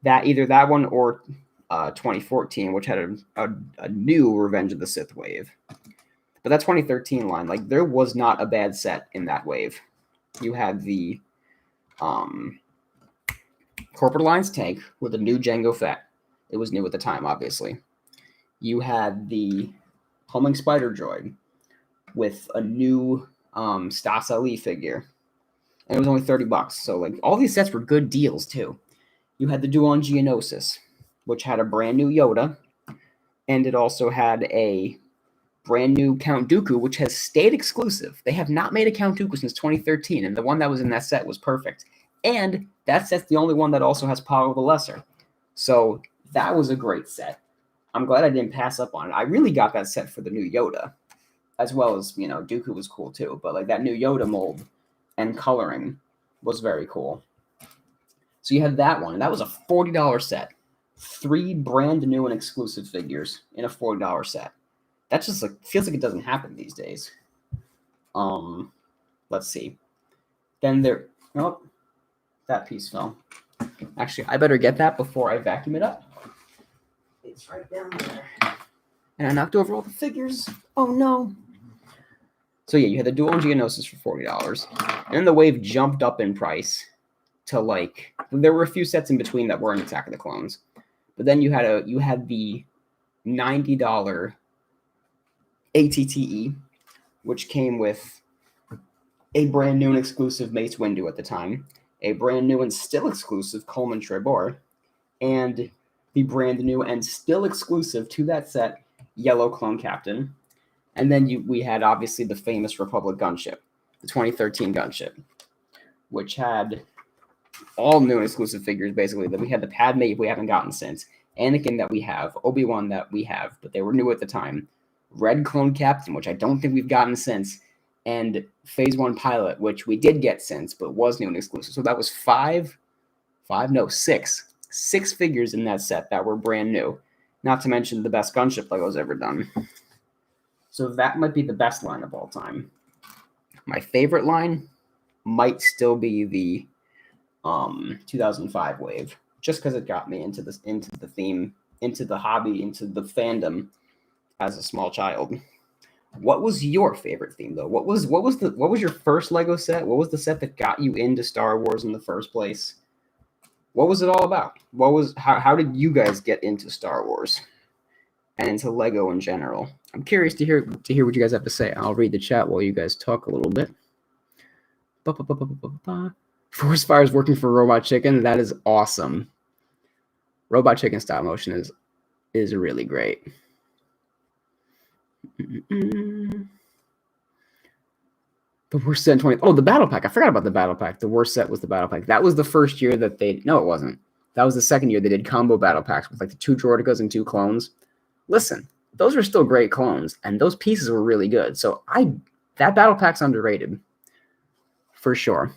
Either that one or 2014, which had a new Revenge of the Sith wave. But that 2013 line, like, there was not a bad set in that wave. You had the Corporate Alliance tank with a new Jango Fett. It was new at the time, obviously. You had the Homing Spider Droid with a new Stas Ali figure. And it was only $30. So, like, all these sets were good deals, too. You had the Duon Geonosis, which had a brand new Yoda. And it also had a brand new Count Dooku, which has stayed exclusive. They have not made a Count Dooku since 2013, and the one that was in that set was perfect. And that set's the only one that also has Pago the Lesser. So that was a great set. I'm glad I didn't pass up on it. I really got that set for the new Yoda, as well as, Dooku was cool too. But, like, that new Yoda mold and coloring was very cool. So you had that one, and that was a $40 set. 3 brand new and exclusive figures in a $40 set. That just feels like it doesn't happen these days. Let's see. Then that piece fell. Actually, I better get that before I vacuum it up. It's right down there. And I knocked over all the figures. Oh no. So yeah, you had the Dual Geonosis for $40. And then the wave jumped up in price to, like, there were a few sets in between that weren't Attack of the Clones. But then you had the $90 ATTE, which came with a brand new and exclusive Mace Windu at the time, a brand new and still exclusive Coleman Trebor, and the brand new and still exclusive to that set Yellow Clone Captain. And then we had obviously the famous Republic gunship, the 2013 gunship, which had all new and exclusive figures, basically. That we had the Padme we haven't gotten since, Anakin that we have, Obi-Wan that we have, but they were new at the time, Red Clone Captain, which I don't think we've gotten since, and Phase 1 Pilot, which we did get since, but was new and exclusive. So that was six figures in that set that were brand new, not to mention the best gunship Lego's ever done. So that might be the best line of all time. My favorite line might still be the 2005 wave, just because it got me into the theme, into the hobby, into the fandom as a small child. What was your favorite theme though? What was your first Lego set? What was the set that got you into Star Wars in the first place? What was it all about? How did you guys get into Star Wars and into Lego in general? I'm curious to hear what you guys have to say. I'll read the chat while you guys talk a little bit. Force Fire is working for Robot Chicken. That is awesome. Robot Chicken stop motion is really great. The worst set in 20. Oh, the battle pack. I forgot about the battle pack. The worst set was the battle pack. That was the first year that they. No, it wasn't. That was the second year they did combo battle packs with like the 2 Droidekas and 2 clones. Listen, those were still great clones, and those pieces were really good. So that battle pack's underrated for sure.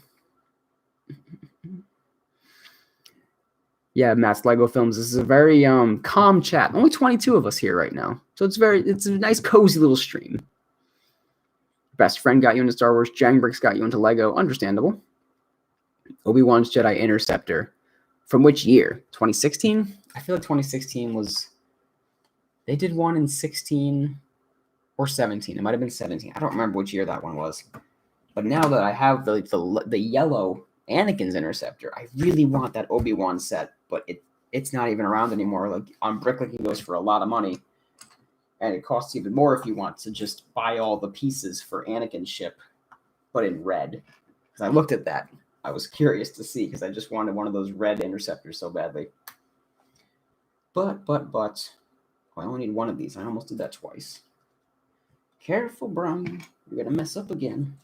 Yeah, Matt's Lego Films. This is a very calm chat. Only 22 of us here right now. So it's a nice, cozy little stream. Best friend got you into Star Wars. Jangbricks got you into Lego. Understandable. Obi-Wan's Jedi Interceptor. From which year? 2016? I feel like 2016 was... They did one in 16 or 17. It might have been 17. I don't remember which year that one was. But now that I have the yellow Anakin's Interceptor, I really want that Obi-Wan set, but it's not even around anymore. Like on Bricklink, it goes for a lot of money, and it costs even more if you want to just buy all the pieces for Anakin's ship, but in red. Because I looked at that, I was curious to see because I just wanted one of those red Interceptors so badly. But I only need one of these. I almost did that twice. Careful, Brian. You're gonna mess up again.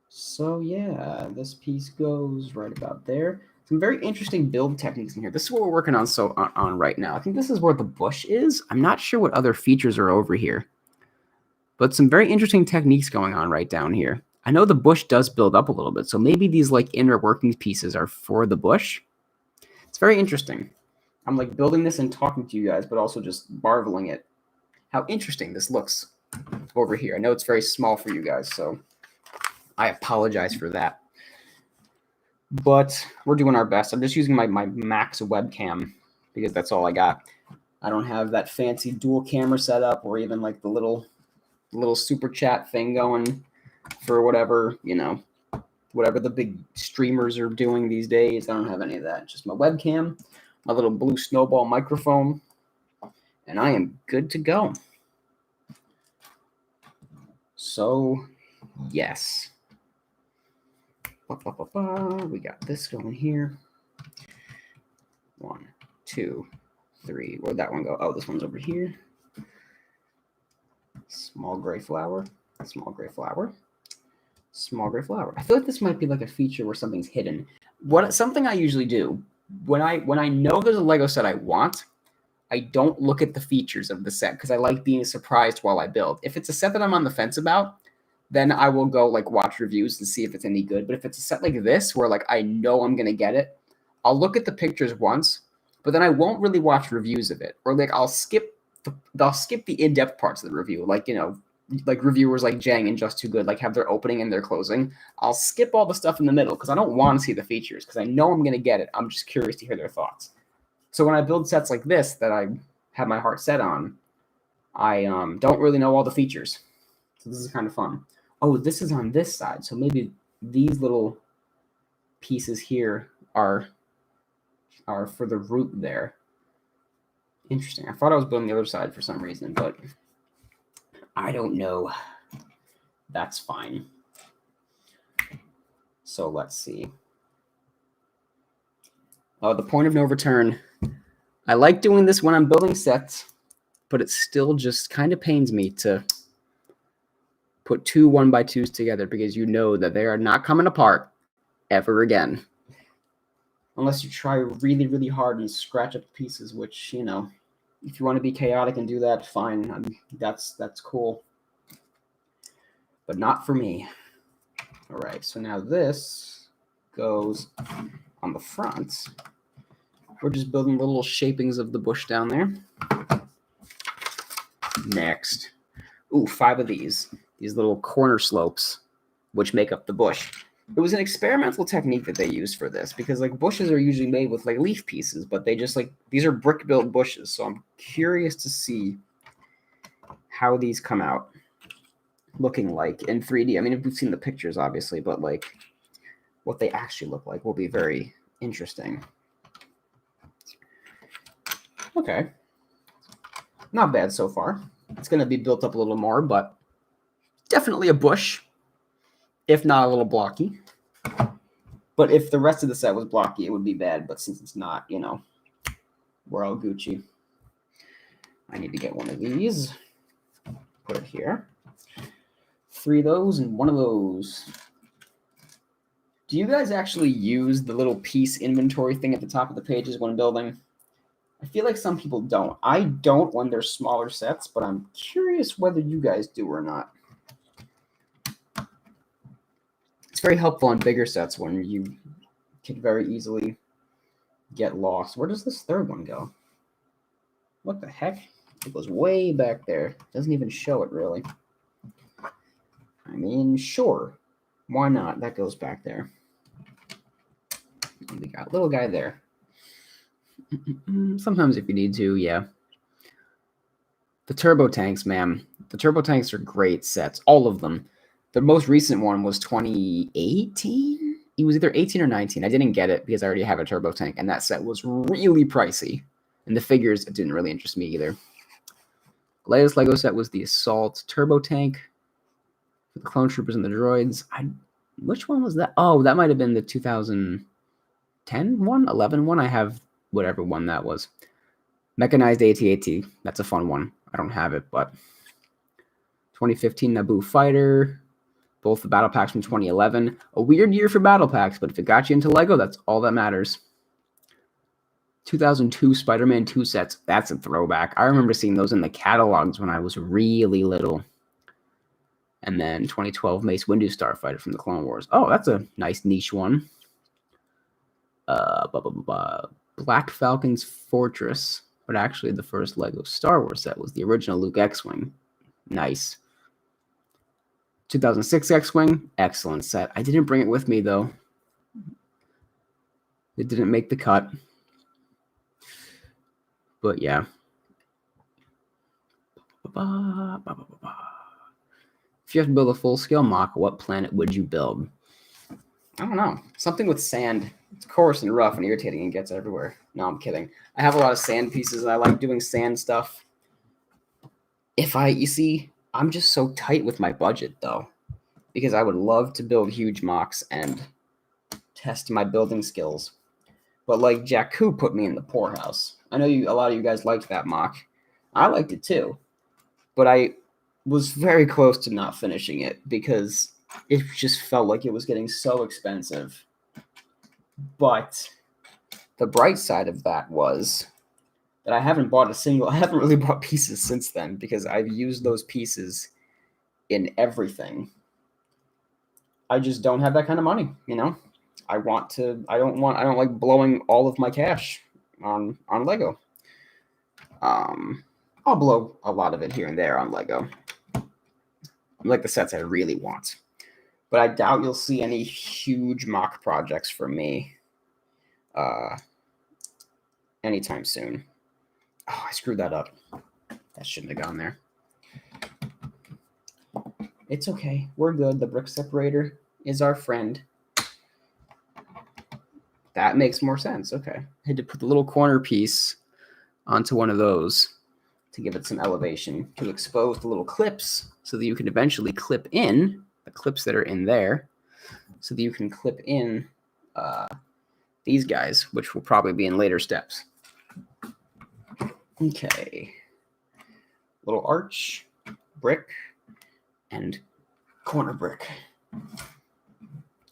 So yeah, this piece goes right about there. Some very interesting build techniques in here. This is what we're working on right now. I think this is where the bush is. I'm not sure what other features are over here, but some very interesting techniques going on right down here. I know the bush does build up a little bit, so maybe these like inner working pieces are for the bush. It's very interesting. I'm like building this and talking to you guys, but also just marveling at how interesting this looks over here. I know it's very small for you guys, so I apologize for that. But we're doing our best. I'm just using my Max webcam because that's all I got. I don't have that fancy dual camera setup or even like the little super chat thing going for whatever, whatever the big streamers are doing these days. I don't have any of that. Just my webcam, my little blue snowball microphone, and I am good to go. So, yes. We got this going here. 1, 2, 3. Where'd that one go? Oh, this one's over here. Small gray flower. Small gray flower. Small gray flower. I feel like this might be like a feature where something's hidden. Something I usually do when I know there's a Lego set I want, I don't look at the features of the set because I like being surprised while I build. If it's a set that I'm on the fence about, then I will go like watch reviews and see if it's any good. But if it's a set like this where like I know I'm gonna get it, I'll look at the pictures once, but then I won't really watch reviews of it. Or like I'll skip the in-depth parts of the review. Like, like reviewers like Jang and Just Too Good like have their opening and their closing. I'll skip all the stuff in the middle because I don't want to see the features because I know I'm gonna get it. I'm just curious to hear their thoughts. So when I build sets like this that I have my heart set on, I don't really know all the features. So this is kind of fun. Oh, this is on this side. So maybe these little pieces here are for the root there. Interesting. I thought I was building the other side for some reason, but I don't know. That's fine. So let's see. The point of no return. I like doing this when I'm building sets, but it still just kind of pains me to put two 1x2s together because you know that they are not coming apart ever again. Unless you try really, really hard and scratch up the pieces, which, you know, if you want to be chaotic and do that, fine. That's cool. But not for me. All right, so now this goes on the front. We're just building little shapings of the bush down there. Next. Ooh, 5 of these little corner slopes, which make up the bush. It was an experimental technique that they used for this because like bushes are usually made with like leaf pieces, but they just like, these are brick built bushes. So I'm curious to see how these come out looking like in 3D. I mean, we've seen the pictures obviously, but like what they actually look like will be very interesting. Okay. Not bad so far. It's going to be built up a little more, but definitely a bush, if not a little blocky. But if the rest of the set was blocky, it would be bad. But since it's not, you know, we're all Gucci. I need to get one of these. Put it here. 3 of those and 1 of those. Do you guys actually use the little piece inventory thing at the top of the pages when building? I feel like some people don't. I don't when they're smaller sets, but I'm curious whether you guys do or not. It's very helpful on bigger sets when you can very easily get lost. Where does this third one go? What the heck? It goes way back there. Doesn't even show it, really. I mean, sure. Why not? That goes back there. And we got a little guy there. Sometimes if you need to, yeah. The turbo tanks, man. The turbo tanks are great sets. All of them. The most recent one was 2018? It was either 18 or 19. I didn't get it because I already have a turbo tank, and that set was really pricey. And the figures, it didn't really interest me either. Latest Lego set was the Assault turbo tank for the clone troopers and the droids. Which one was that? Oh, that might have been the 2010 one, 11 one. I have whatever one that was. Mechanized AT-AT. That's a fun one. I don't have it, but 2015 Naboo fighter. Both the battle packs from 2011. A weird year for battle packs, but if it got you into Lego, that's all that matters. 2002 Spider-Man 2 sets. That's a throwback. I remember seeing those in the catalogs when I was really little. And then 2012 Mace Windu Starfighter from the Clone Wars. Oh, that's a nice niche one. Black Falcon's Fortress. But actually the first Lego Star Wars set was the original Luke X-Wing. Nice. 2006 X-Wing. Excellent set. I didn't bring it with me, though. It didn't make the cut. But yeah. If you have to build a full-scale MOC, what planet would you build? I don't know. Something with sand. It's coarse and rough and irritating and gets everywhere. No, I'm kidding. I have a lot of sand pieces and I like doing sand stuff. You see, I'm just so tight with my budget, though, because I would love to build huge MOCs and test my building skills. But like Jakku put me in the poorhouse. I know a lot of you guys liked that MOC. I liked it too. But I was very close to not finishing it because it just felt like it was getting so expensive. But the bright side of that was that I haven't really bought pieces since then because I've used those pieces in everything. I just don't have that kind of money, you know? I don't like blowing all of my cash on Lego. I'll blow a lot of it here and there on Lego. Like the sets I really want. But I doubt you'll see any huge MOC projects from me anytime soon. Oh, I screwed that up. That shouldn't have gone there. It's okay. We're good. The brick separator is our friend. That makes more sense. Okay. I had to put the little corner piece onto one of those to give it some elevation, to expose the little clips so that you can eventually clip in the clips that are in there, so that you can clip in these guys, which will probably be in later steps. Okay. Little arch, brick, and corner brick.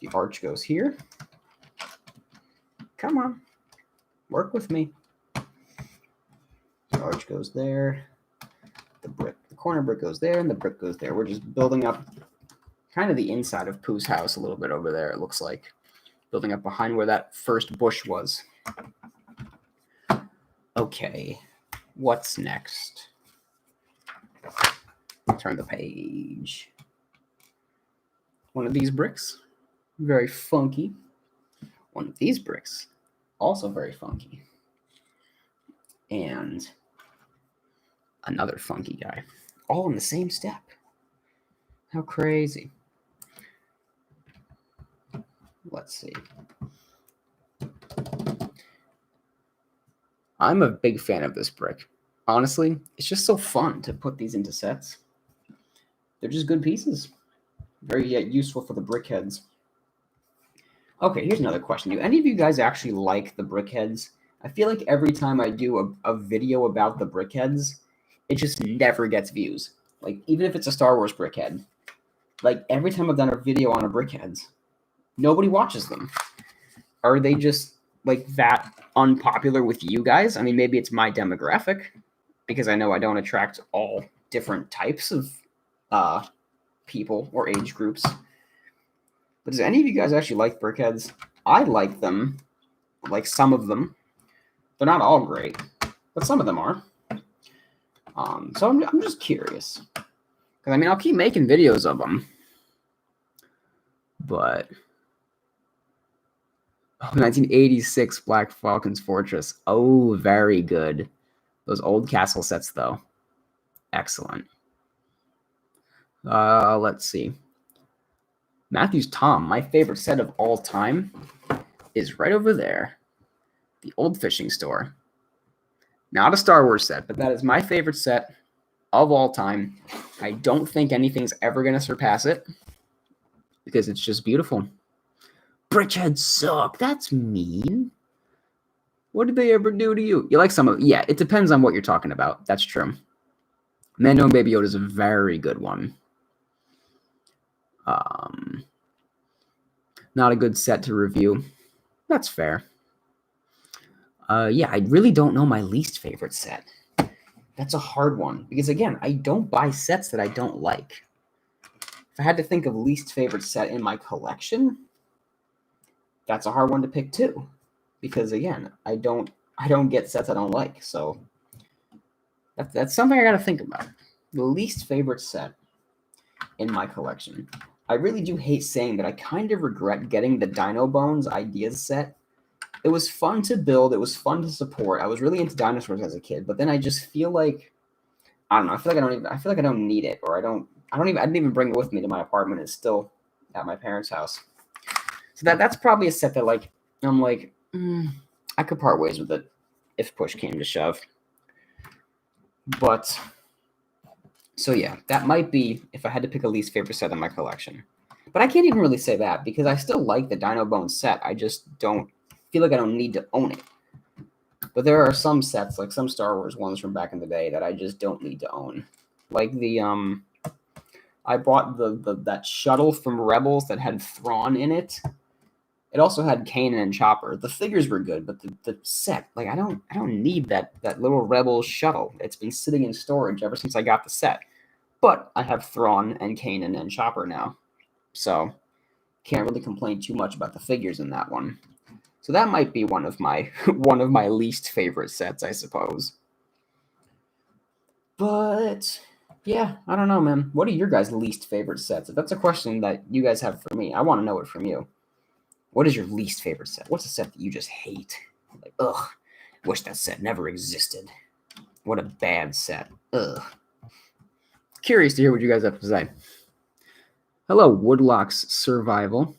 The arch goes here. Come on. Work with me. The arch goes there. The corner brick goes there, and the brick goes there. We're just building up kind of the inside of Pooh's house a little bit over there, it looks like. Building up behind where that first bush was. Okay, what's next? Turn the page. One of these bricks, very funky. One of these bricks, also very funky. And another funky guy, all in the same step. How crazy. Let's see. I'm a big fan of this brick. Honestly, it's just so fun to put these into sets. They're just good pieces. Very useful for the brickheads. Okay, here's another question. Do any of you guys actually like the brickheads? I feel like every time I do a video about the brickheads, it just never gets views. Like, even if it's a Star Wars brickhead. Like, every time I've done a video on a brickheads, nobody watches them. Are they just, like, that unpopular with you guys? I mean, maybe it's my demographic, because I know I don't attract all different types of people or age groups. But does any of you guys actually like brickheads? I like them, like some of them. They're not all great, but some of them are. So I'm just curious. Because, I mean, I'll keep making videos of them. But 1986 Black Falcon's Fortress. Oh, very good. Those old castle sets, though. Excellent. Let's see. Matthew's Tom, my favorite set of all time, is right over there. The old fishing store. Not a Star Wars set, but that is my favorite set of all time. I don't think anything's ever going to surpass it because it's just beautiful. Brickheads suck. That's mean. What did they ever do to you? You like some of it? Yeah, it depends on what you're talking about. That's true. Mando and Baby Yoda is a very good one. Not a good set to review. That's fair. Yeah, I really don't know my least favorite set. That's a hard one because, again, I don't buy sets that I don't like. If I had to think of least favorite set in my collection, that's a hard one to pick too, because, again, I don't get sets I don't like. So that's something I got to think about. The least favorite set in my collection. I really do hate saying that I kind of regret getting the Dino Bones Ideas set. It was fun to build. It was fun to support. I was really into dinosaurs as a kid, but then I just feel like, I don't know. I feel like I don't need it, or I didn't even bring it with me to my apartment. It's still at my parents' house. So that's probably a set that, like, I'm like, I could part ways with it if push came to shove. But so yeah, that might be if I had to pick a least favorite set in my collection. But I can't even really say that because I still like the Dino Bones set. I just don't feel like I don't need to own it. But there are some sets, like some Star Wars ones from back in the day, that I just don't need to own. Like the I bought that shuttle from Rebels that had Thrawn in it. It also had Kanan and Chopper. The figures were good, but the set, like I don't need that little Rebel shuttle. It's been sitting in storage ever since I got the set. But I have Thrawn and Kanan and Chopper now. So can't really complain too much about the figures in that one. So that might be one of my least favorite sets, I suppose. But yeah, I don't know, man. What are your guys' least favorite sets? If that's a question that you guys have for me, I want to know it from you. What is your least favorite set? What's a set that you just hate? Like, ugh, wish that set never existed. What a bad set. Ugh. Curious to hear what you guys have to say. Hello, Woodlock's Survival.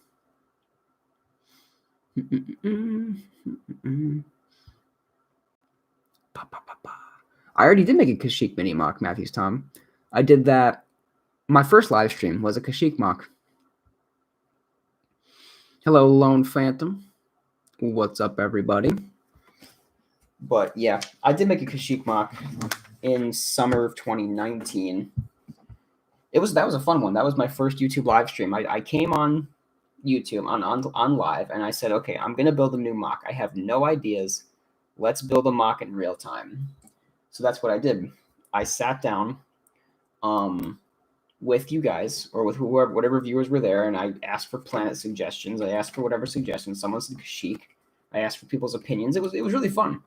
I already did make a Kashyyyk mini mock, Matthew's Tom. I did that. My first live stream was a Kashyyyk mock. Hello, Lone Phantom. What's up, everybody? But yeah, I did make a Kashyyyk mock in summer of 2019. That was a fun one. That was my first YouTube live stream. I came on YouTube on live, and I said, okay, I'm gonna build a new mock. I have no ideas. Let's build a mock in real time. So that's what I did. I sat down with you guys or with whoever, whatever viewers were there, and I asked for planet suggestions. I asked for whatever suggestions. Someone said Kashyyyk. I asked for people's opinions. It was really fun.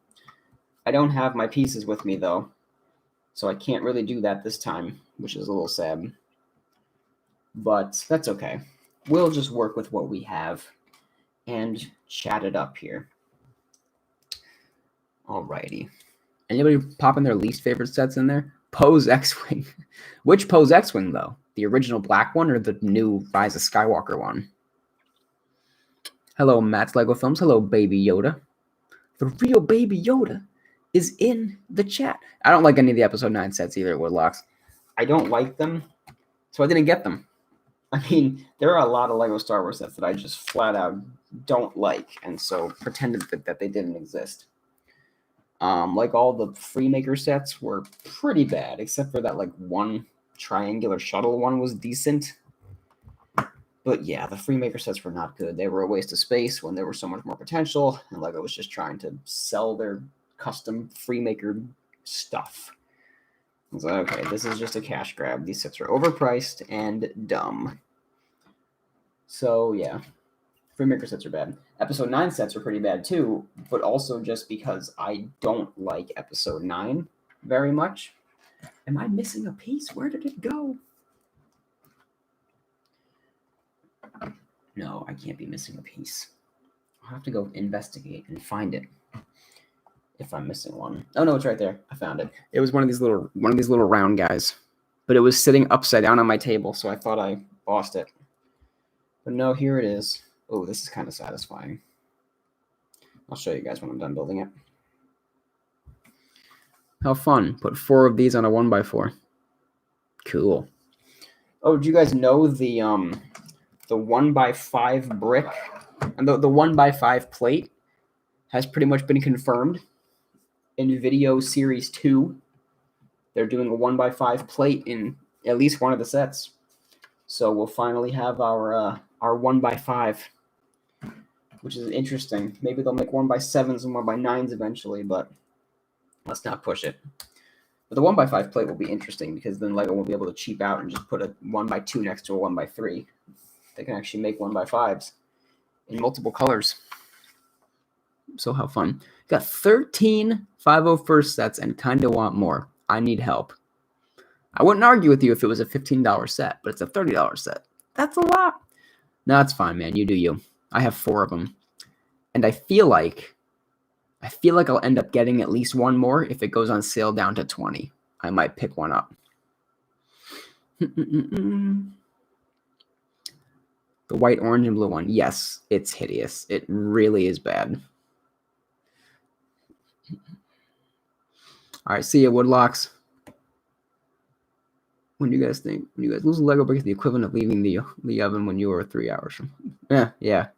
I don't have my pieces with me though, so I can't really do that this time, which is a little sad. But that's okay. We'll just work with what we have and chat it up here. Alrighty. Anybody popping their least favorite sets in there? Poe's X-Wing. Which Poe's X-Wing, though? The original black one or the new Rise of Skywalker one? Hello, Matt's Lego Films. Hello, Baby Yoda. The real Baby Yoda is in the chat. I don't like any of the Episode 9 sets either, Woodlocks. I don't like them, so I didn't get them. I mean, there are a lot of Lego Star Wars sets that I just flat out don't like, and so pretended that they didn't exist. Like all the Freemaker sets were pretty bad, except for that like one triangular shuttle one was decent. But yeah, the Freemaker sets were not good. They were a waste of space when there was so much more potential, and Lego was just trying to sell their custom Freemaker stuff. I was like, okay, this is just a cash grab. These sets are overpriced and dumb. So yeah. Freemaker sets are bad. Episode 9 sets are pretty bad too, but also just because I don't like Episode 9 very much. Am I missing a piece? Where did it go? No, I can't be missing a piece. I'll have to go investigate and find it if I'm missing one. Oh no, it's right there. I found it. It was one of these little round guys, but it was sitting upside down on my table, so I thought I lost it. But no, here it is. Oh, this is kind of satisfying. I'll show you guys when I'm done building it. How fun. Put 4 of these on a 1x4. Cool. Oh, do you guys know the 1x5 brick and the 1x5 plate has pretty much been confirmed in Video Series 2. They're doing a 1x5 plate in at least one of the sets. So we'll finally have our 1x5, which is interesting. Maybe they'll make 1x7s and 1x9s eventually, but let's not push it. But the 1x5 plate will be interesting because then Lego will be able to cheap out and just put a 1x2 next to a 1x3. They can actually make 1x5s in multiple colors. So how fun. Got 13 501st sets and kind of want more. I need help. I wouldn't argue with you if it was a $15 set, but it's a $30 set. That's a lot. No, it's fine, man. You do you. I have 4 of them. And I feel like I'll end up getting at least one more if it goes on sale down to 20. I might pick one up. The white, orange, and blue one. Yes, it's hideous. It really is bad. All right, see ya, Woodlocks. When do you guys think? When you guys lose a Lego brick, the equivalent of leaving the oven when you were 3 hours from. Yeah.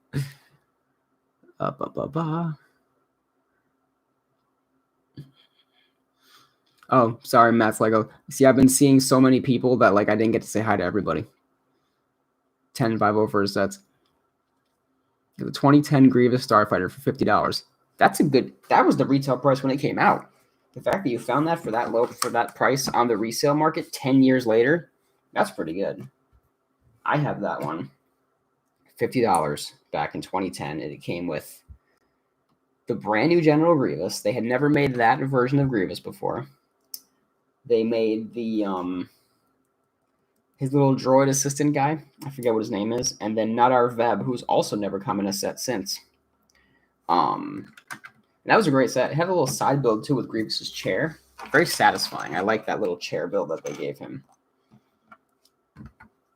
Oh, sorry, Matt's Lego. See, I've been seeing so many people that like I didn't get to say hi to everybody. 10 501st sets. The 2010 Grievous Starfighter for $50. That's a good. That was the retail price when it came out. The fact that you found that for that low, for that price on the resale market 10 years later, that's pretty good. I have that one. $50 back in 2010. And it came with the brand new General Grievous. They had never made that version of Grievous before. They made the his little droid assistant guy. I forget what his name is. And then Nadar Veb, who's also never come in a set since. That was a great set. It had a little side build, too, with Grievous's chair. Very satisfying. I like that little chair build that they gave him.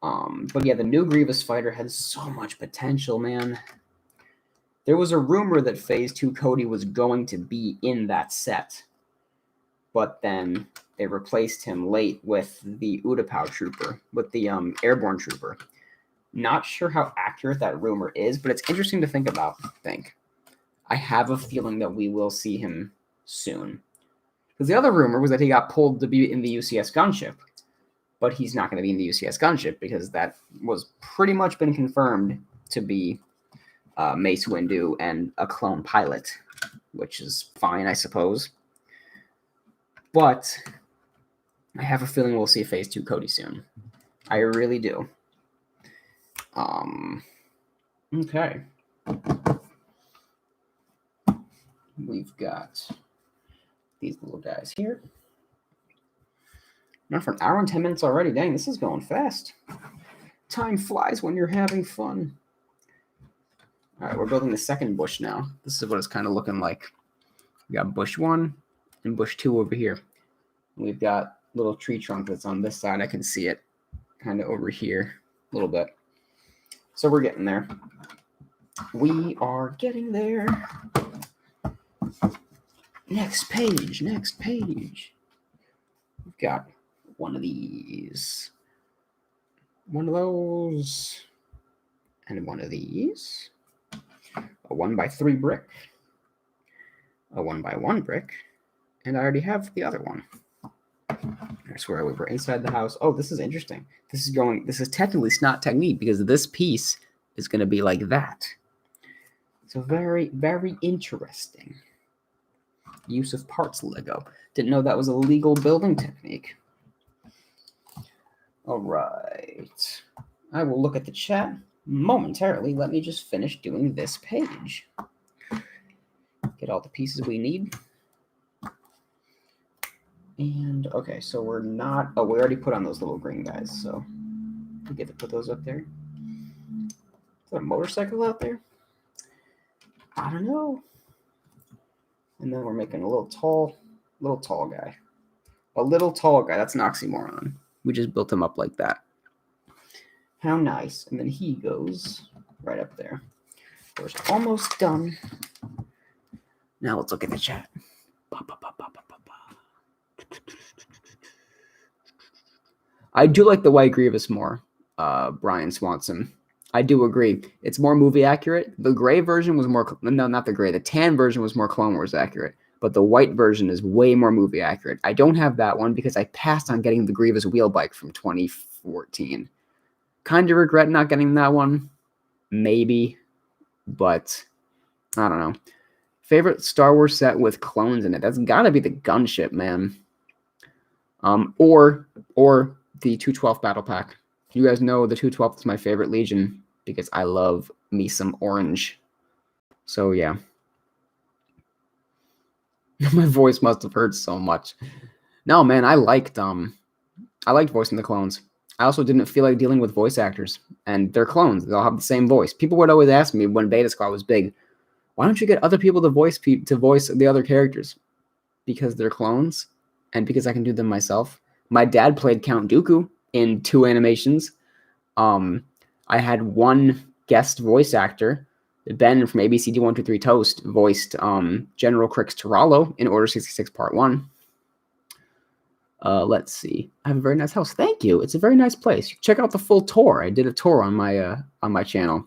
But yeah, the new Grievous fighter had so much potential, man. There was a rumor that Phase 2 Cody was going to be in that set. but then they replaced him late with the Utapau trooper, with the airborne trooper. Not sure how accurate that rumor is, but it's interesting to think about. I have a feeling that we will see him soon. Because the other rumor was that he got pulled to be in the UCS gunship, but he's not going to be in the UCS gunship because that was pretty much been confirmed to be Mace Windu and a clone pilot, which is fine, I suppose. But I have a feeling we'll see Phase 2 Cody soon. I really do. Okay. We've got these little guys here. Now for an hour and 10 minutes already. Dang, this is going fast. Time flies when you're having fun. All right, we're building the second bush now. This is what it's kind of looking like. We got bush 1 and bush 2 over here. We've got little tree trunk that's on this side. I can see it kind of over here a little bit. So we're getting there. We are getting there. Next page, next page. We've got one of these, one of those, and one of these. A 1x3 brick, a 1x1 brick, and I already have the other one. That's where we were inside the house. Oh, this is interesting. This is technically Snot Technique because this piece is going to be like that. So very, very interesting. Use of parts Lego. Didn't know that was a legal building technique. All right. I will look at the chat momentarily. Let me just finish doing this page. Get all the pieces we need. And, okay, so we're not... Oh, we already put on those little green guys, so we get to put those up there. Is there a motorcycle out there? I don't know. And then we're making a little tall guy. A little tall guy. That's an oxymoron. We just built him up like that. How nice. And then he goes right up there. We're almost done. Now let's look at the chat. I do like the White Grievous more, Brian Swanson. I do agree. It's more movie accurate. The gray version was more... No, not the gray. The tan version was more Clone Wars accurate. But the white version is way more movie accurate. I don't have that one because I passed on getting the Grievous wheel bike from 2014. Kind of regret not getting that one. Maybe. But I don't know. Favorite Star Wars set with clones in it? That's got to be the gunship, man. Or the 212 battle pack. You guys know the 212 is my favorite Legion because I love me some orange. So yeah. My voice must have hurt so much. No, man, I liked voicing the clones. I also didn't feel like dealing with voice actors, and they're clones. They all have the same voice. People would always ask me when Beta Squad was big, why don't you get other people to voice the other characters? Because they're clones, and because I can do them myself. My dad played Count Dooku in 2 animations. I had one guest voice actor. Ben from ABCD123 Toast voiced General Crix Turalo in Order 66 Part 1. Let's see. I have a very nice house. Thank you. It's a very nice place. Check out the full tour. I did a tour on my channel.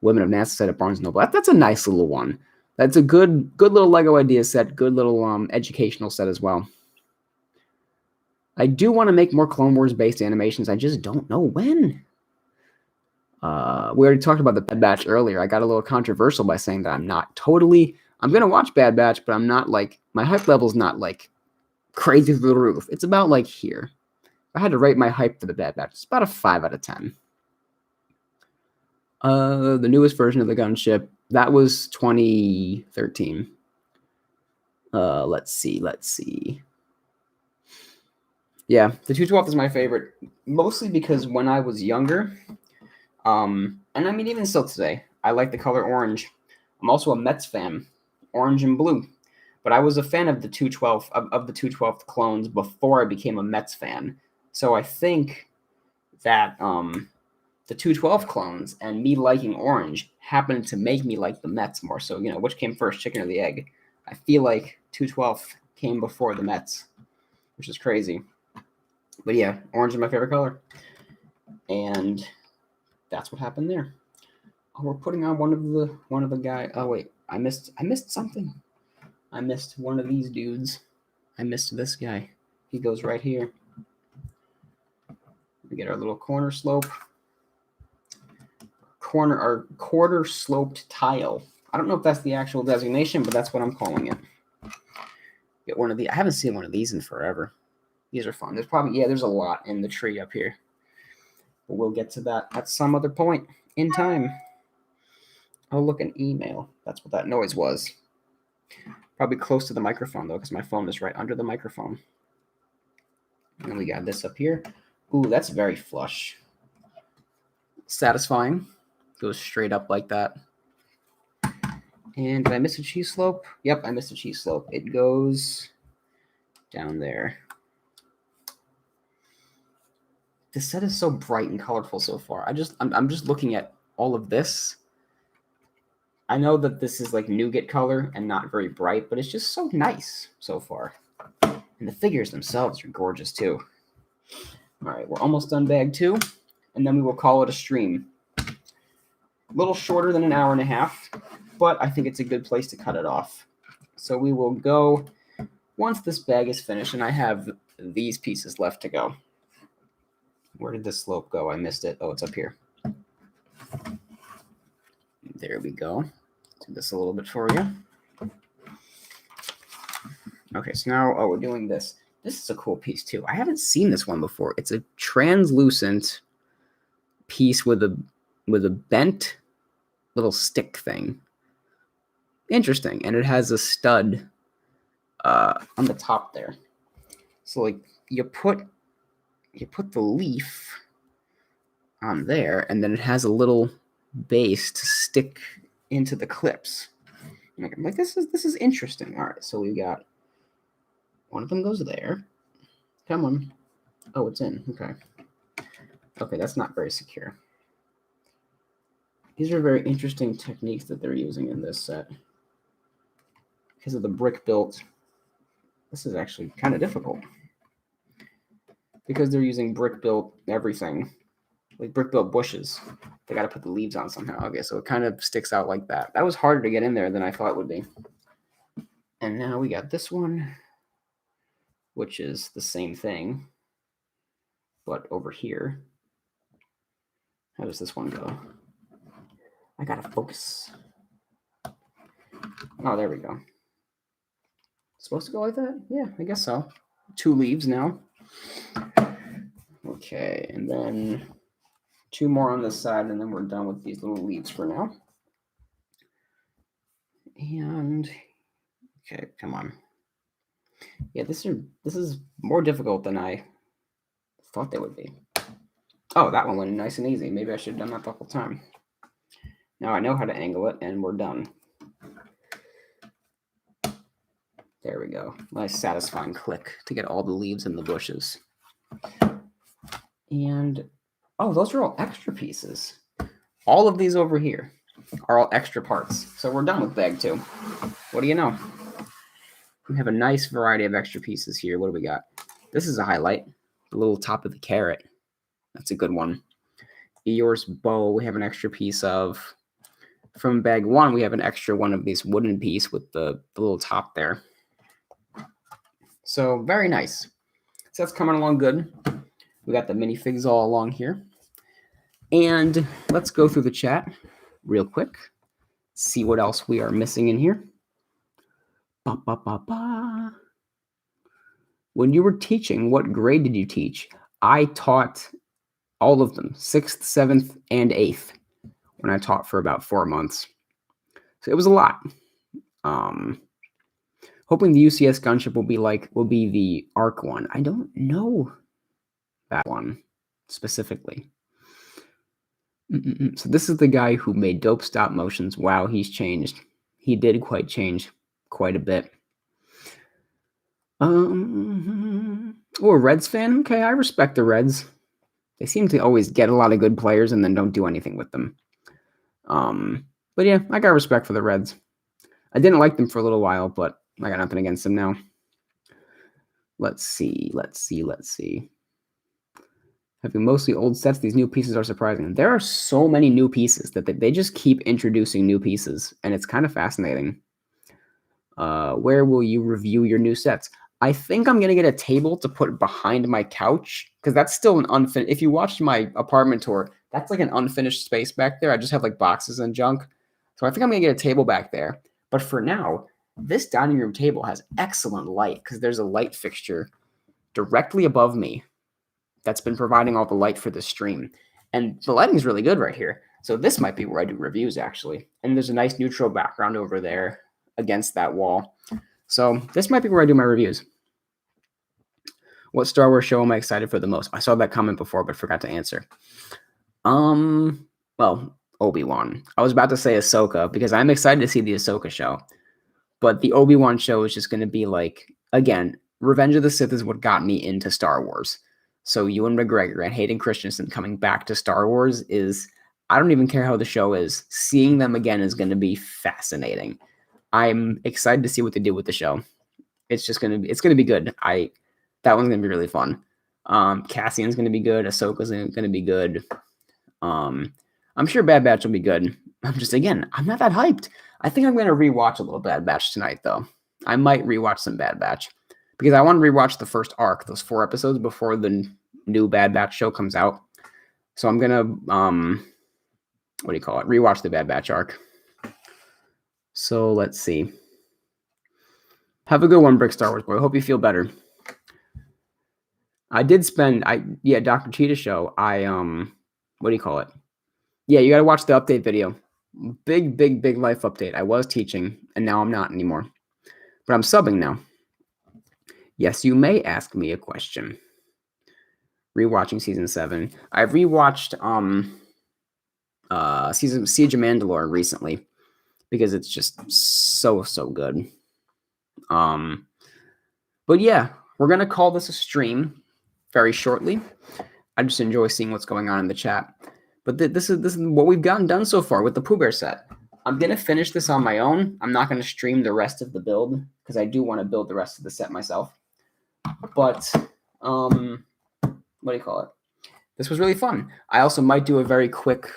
Women of NASA set at Barnes & Noble. That's a nice little one. That's a good little Lego idea set. Good little educational set as well. I do want to make more Clone Wars based animations. I just don't know when. We already talked about the Bad Batch earlier. I got a little controversial by saying that I'm going to watch Bad Batch, but I'm not like, my hype level's not like crazy through the roof. It's about like here. If I had to rate my hype for the Bad Batch, it's about a 5 out of 10. The newest version of the gunship, that was 2013. Let's see. Yeah, the 212 is my favorite, mostly because when I was younger, and I mean even still today, I like the color orange. I'm also a Mets fan, orange and blue. But I was a fan of the 212 of the 212 clones before I became a Mets fan. So I think that the 212 clones and me liking orange happened to make me like the Mets more. So, which came first, chicken or the egg? I feel like 2/12 came before the Mets, which is crazy. But yeah, orange is my favorite color. And that's what happened there. Oh, we're putting on one of the guy. Oh wait, I missed something. I missed one of these dudes. I missed this guy. He goes right here. We get our little corner slope. Our quarter sloped tile. I don't know if that's the actual designation, but that's what I'm calling it. Get one of the. I haven't seen one of these in forever. These are fun. There's probably there's a lot in the tree up here. But we'll get to that at some other point in time. Oh, look, an email. That's what that noise was. Probably close to the microphone, though, because my phone is right under the microphone. And we got this up here. Ooh, that's very flush. Satisfying. Goes straight up like that. And did I miss a cheese slope? Yep, I missed a cheese slope. It goes down there. This set is so bright and colorful so far. I'm just looking at all of this. I know that this is like nougat color and not very bright, but it's just so nice so far. And the figures themselves are gorgeous too. All right, we're almost done bag 2, and then we will call it a stream. A little shorter than an hour and a half, but I think it's a good place to cut it off. So we will go once this bag is finished, and I have these pieces left to go. Where did this slope go? I missed it. Oh, it's up here. There we go. Do this a little bit for you. Okay, so now, we're doing this. This is a cool piece, too. I haven't seen this one before. It's a translucent piece with a bent little stick thing. Interesting. And it has a stud on the top there. So, like, you put the leaf on there, and then it has a little base to stick into the clips. I'm like, this is interesting. All right, so we got one of them goes there. Come on. Oh, it's in. Okay. Okay, that's not very secure. These are very interesting techniques that they're using in this set. Because of the brick built, this is actually kind of difficult. Because they're using brick built everything. Like brick built bushes. They got to put the leaves on somehow. Okay, so it kind of sticks out like that. That was harder to get in there than I thought it would be. And now we got this one, which is the same thing, but over here. How does this one go? I got to focus. Oh, there we go. Supposed to go like that? Yeah, I guess so. 2 leaves now. Okay, and then 2 more on this side, and then we're done with these little leaves for now. And okay, come on. Yeah, this is more difficult than I thought they would be. Oh, that one went nice and easy. Maybe I should have done that the whole time. Now I know how to angle it, and we're done. There we go. Nice satisfying click to get all the leaves in the bushes. And oh, those are all extra pieces. All of these over here are all extra parts. So we're done with bag 2. What do you know? We have a nice variety of extra pieces here. What do we got? This is a highlight. The little top of the carrot. That's a good one. Eeyore's bow, we have an extra piece of. From bag 1, we have an extra one of these wooden piece with the little top there. So very nice. So that's coming along good. We got the minifigs all along here. And let's go through the chat real quick. See what else we are missing in here. Ba, ba, ba, ba. When you were teaching, what grade did you teach? I taught all of them, 6th, 7th, and 8th, when I taught for about 4 months. So it was a lot. Hoping the UCS gunship will be the ARC one. I don't know that one specifically. So this is the guy who made dope stop motions. Wow, he's changed. He did change quite a bit. Oh, a Reds fan? Okay, I respect the Reds. They seem to always get a lot of good players and then don't do anything with them. But yeah, I got respect for the Reds. I didn't like them for a little while, but I got nothing against them now. Let's see. Having mostly old sets, these new pieces are surprising. There are so many new pieces that they just keep introducing new pieces, and it's kind of fascinating. Where will you review your new sets? I think I'm going to get a table to put behind my couch, because that's still an unfinished. If you watched my apartment tour, that's like an unfinished space back there. I just have like boxes and junk. So I think I'm going to get a table back there. But for now, this dining room table has excellent light because there's a light fixture directly above me that's been providing all the light for the stream. And the lighting is really good right here. So this might be where I do reviews, actually. And there's a nice neutral background over there against that wall. So this might be where I do my reviews. What Star Wars show am I excited for the most? I saw that comment before, but forgot to answer. Well, Obi-Wan. I was about to say Ahsoka because I'm excited to see the Ahsoka show. But the Obi-Wan show is just going to be like, again, Revenge of the Sith is what got me into Star Wars. So Ewan McGregor and Hayden Christensen coming back to Star Wars is, I don't even care how the show is. Seeing them again is going to be fascinating. I'm excited to see what they do with the show. It's going to be good. That one's going to be really fun. Cassian's going to be good. Ahsoka's going to be good. I'm sure Bad Batch will be good. I'm not that hyped. I think I'm going to rewatch a little Bad Batch tonight, though. I might rewatch some Bad Batch because I want to rewatch the first arc, those 4 episodes before the new Bad Batch show comes out. So I'm going to, rewatch the Bad Batch arc. So let's see. Have a good one, Brick Star Wars Boy. Hope you feel better. I did spend, Dr. Cheetah show. Yeah, you got to watch the update video. Big life update. I was teaching, and now I'm not anymore. But I'm subbing now. Yes, you may ask me a question. Rewatching season 7. I've rewatched Siege of Mandalore recently because it's just so good. But yeah, we're gonna call this a stream very shortly. I just enjoy seeing what's going on in the chat. But this is what we've gotten done so far with the Pooh Bear set. I'm going to finish this on my own. I'm not going to stream the rest of the build because I do want to build the rest of the set myself. But, this was really fun. I also might do a very quick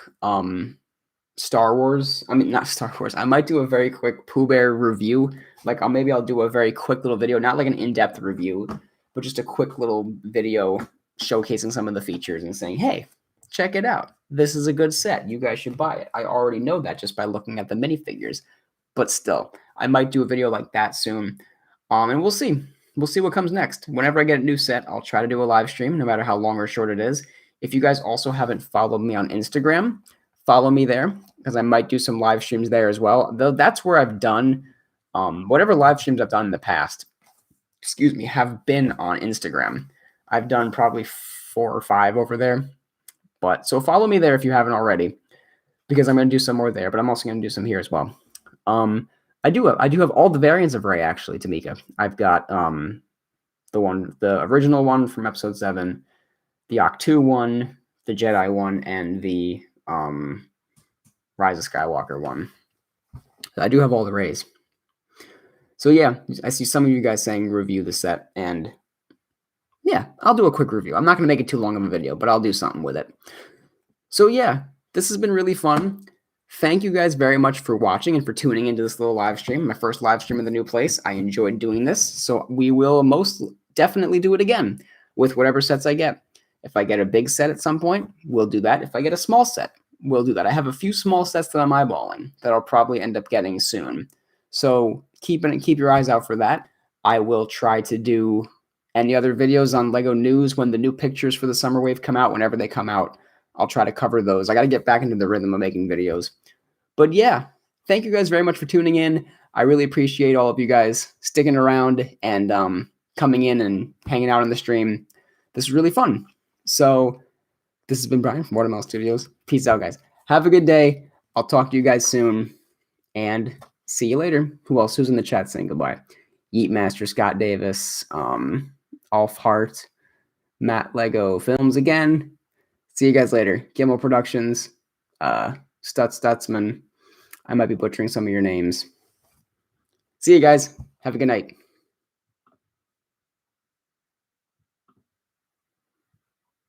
Star Wars. I mean, not Star Wars. I might do a very quick Pooh Bear review. Like, maybe I'll do a very quick little video, not like an in-depth review, but just a quick little video showcasing some of the features and saying, hey, check it out. This is a good set. You guys should buy it. I already know that just by looking at the minifigures. But still, I might do a video like that soon. And we'll see. We'll see what comes next. Whenever I get a new set, I'll try to do a live stream, no matter how long or short it is. If you guys also haven't followed me on Instagram, follow me there, because I might do some live streams there as well. Though that's where I've done whatever live streams I've done in the past, have been on Instagram. I've done probably 4 or 5 over there. But so follow me there if you haven't already, because I'm going to do some more there, but I'm also going to do some here as well. I do have all the variants of Rey, actually, Tamika. I've got the original one from episode 7, the Octu one, the Jedi one, and the Rise of Skywalker one. I do have all the Reys. So yeah, I see some of you guys saying review the set, and yeah, I'll do a quick review. I'm not going to make it too long of a video, but I'll do something with it. So yeah, this has been really fun. Thank you guys very much for watching and for tuning into this little live stream, my first live stream in the new place. I enjoyed doing this, so we will most definitely do it again with whatever sets I get. If I get a big set at some point, we'll do that. If I get a small set, we'll do that. I have a few small sets that I'm eyeballing that I'll probably end up getting soon. So keep your eyes out for that. I will try to do any other videos on LEGO News when the new pictures for the Summer Wave come out. Whenever they come out, I'll try to cover those. I got to get back into the rhythm of making videos. But yeah, thank you guys very much for tuning in. I really appreciate all of you guys sticking around and coming in and hanging out on the stream. This is really fun. So this has been Brian from Watermelon Studios. Peace out, guys. Have a good day. I'll talk to you guys soon. And see you later. Who's in the chat saying goodbye? Yeet Master, Scott Davis, Alf Hart, Matt Lego Films again. See you guys later. Gimel Productions, Stutzman. I might be butchering some of your names. See you guys. Have a good night.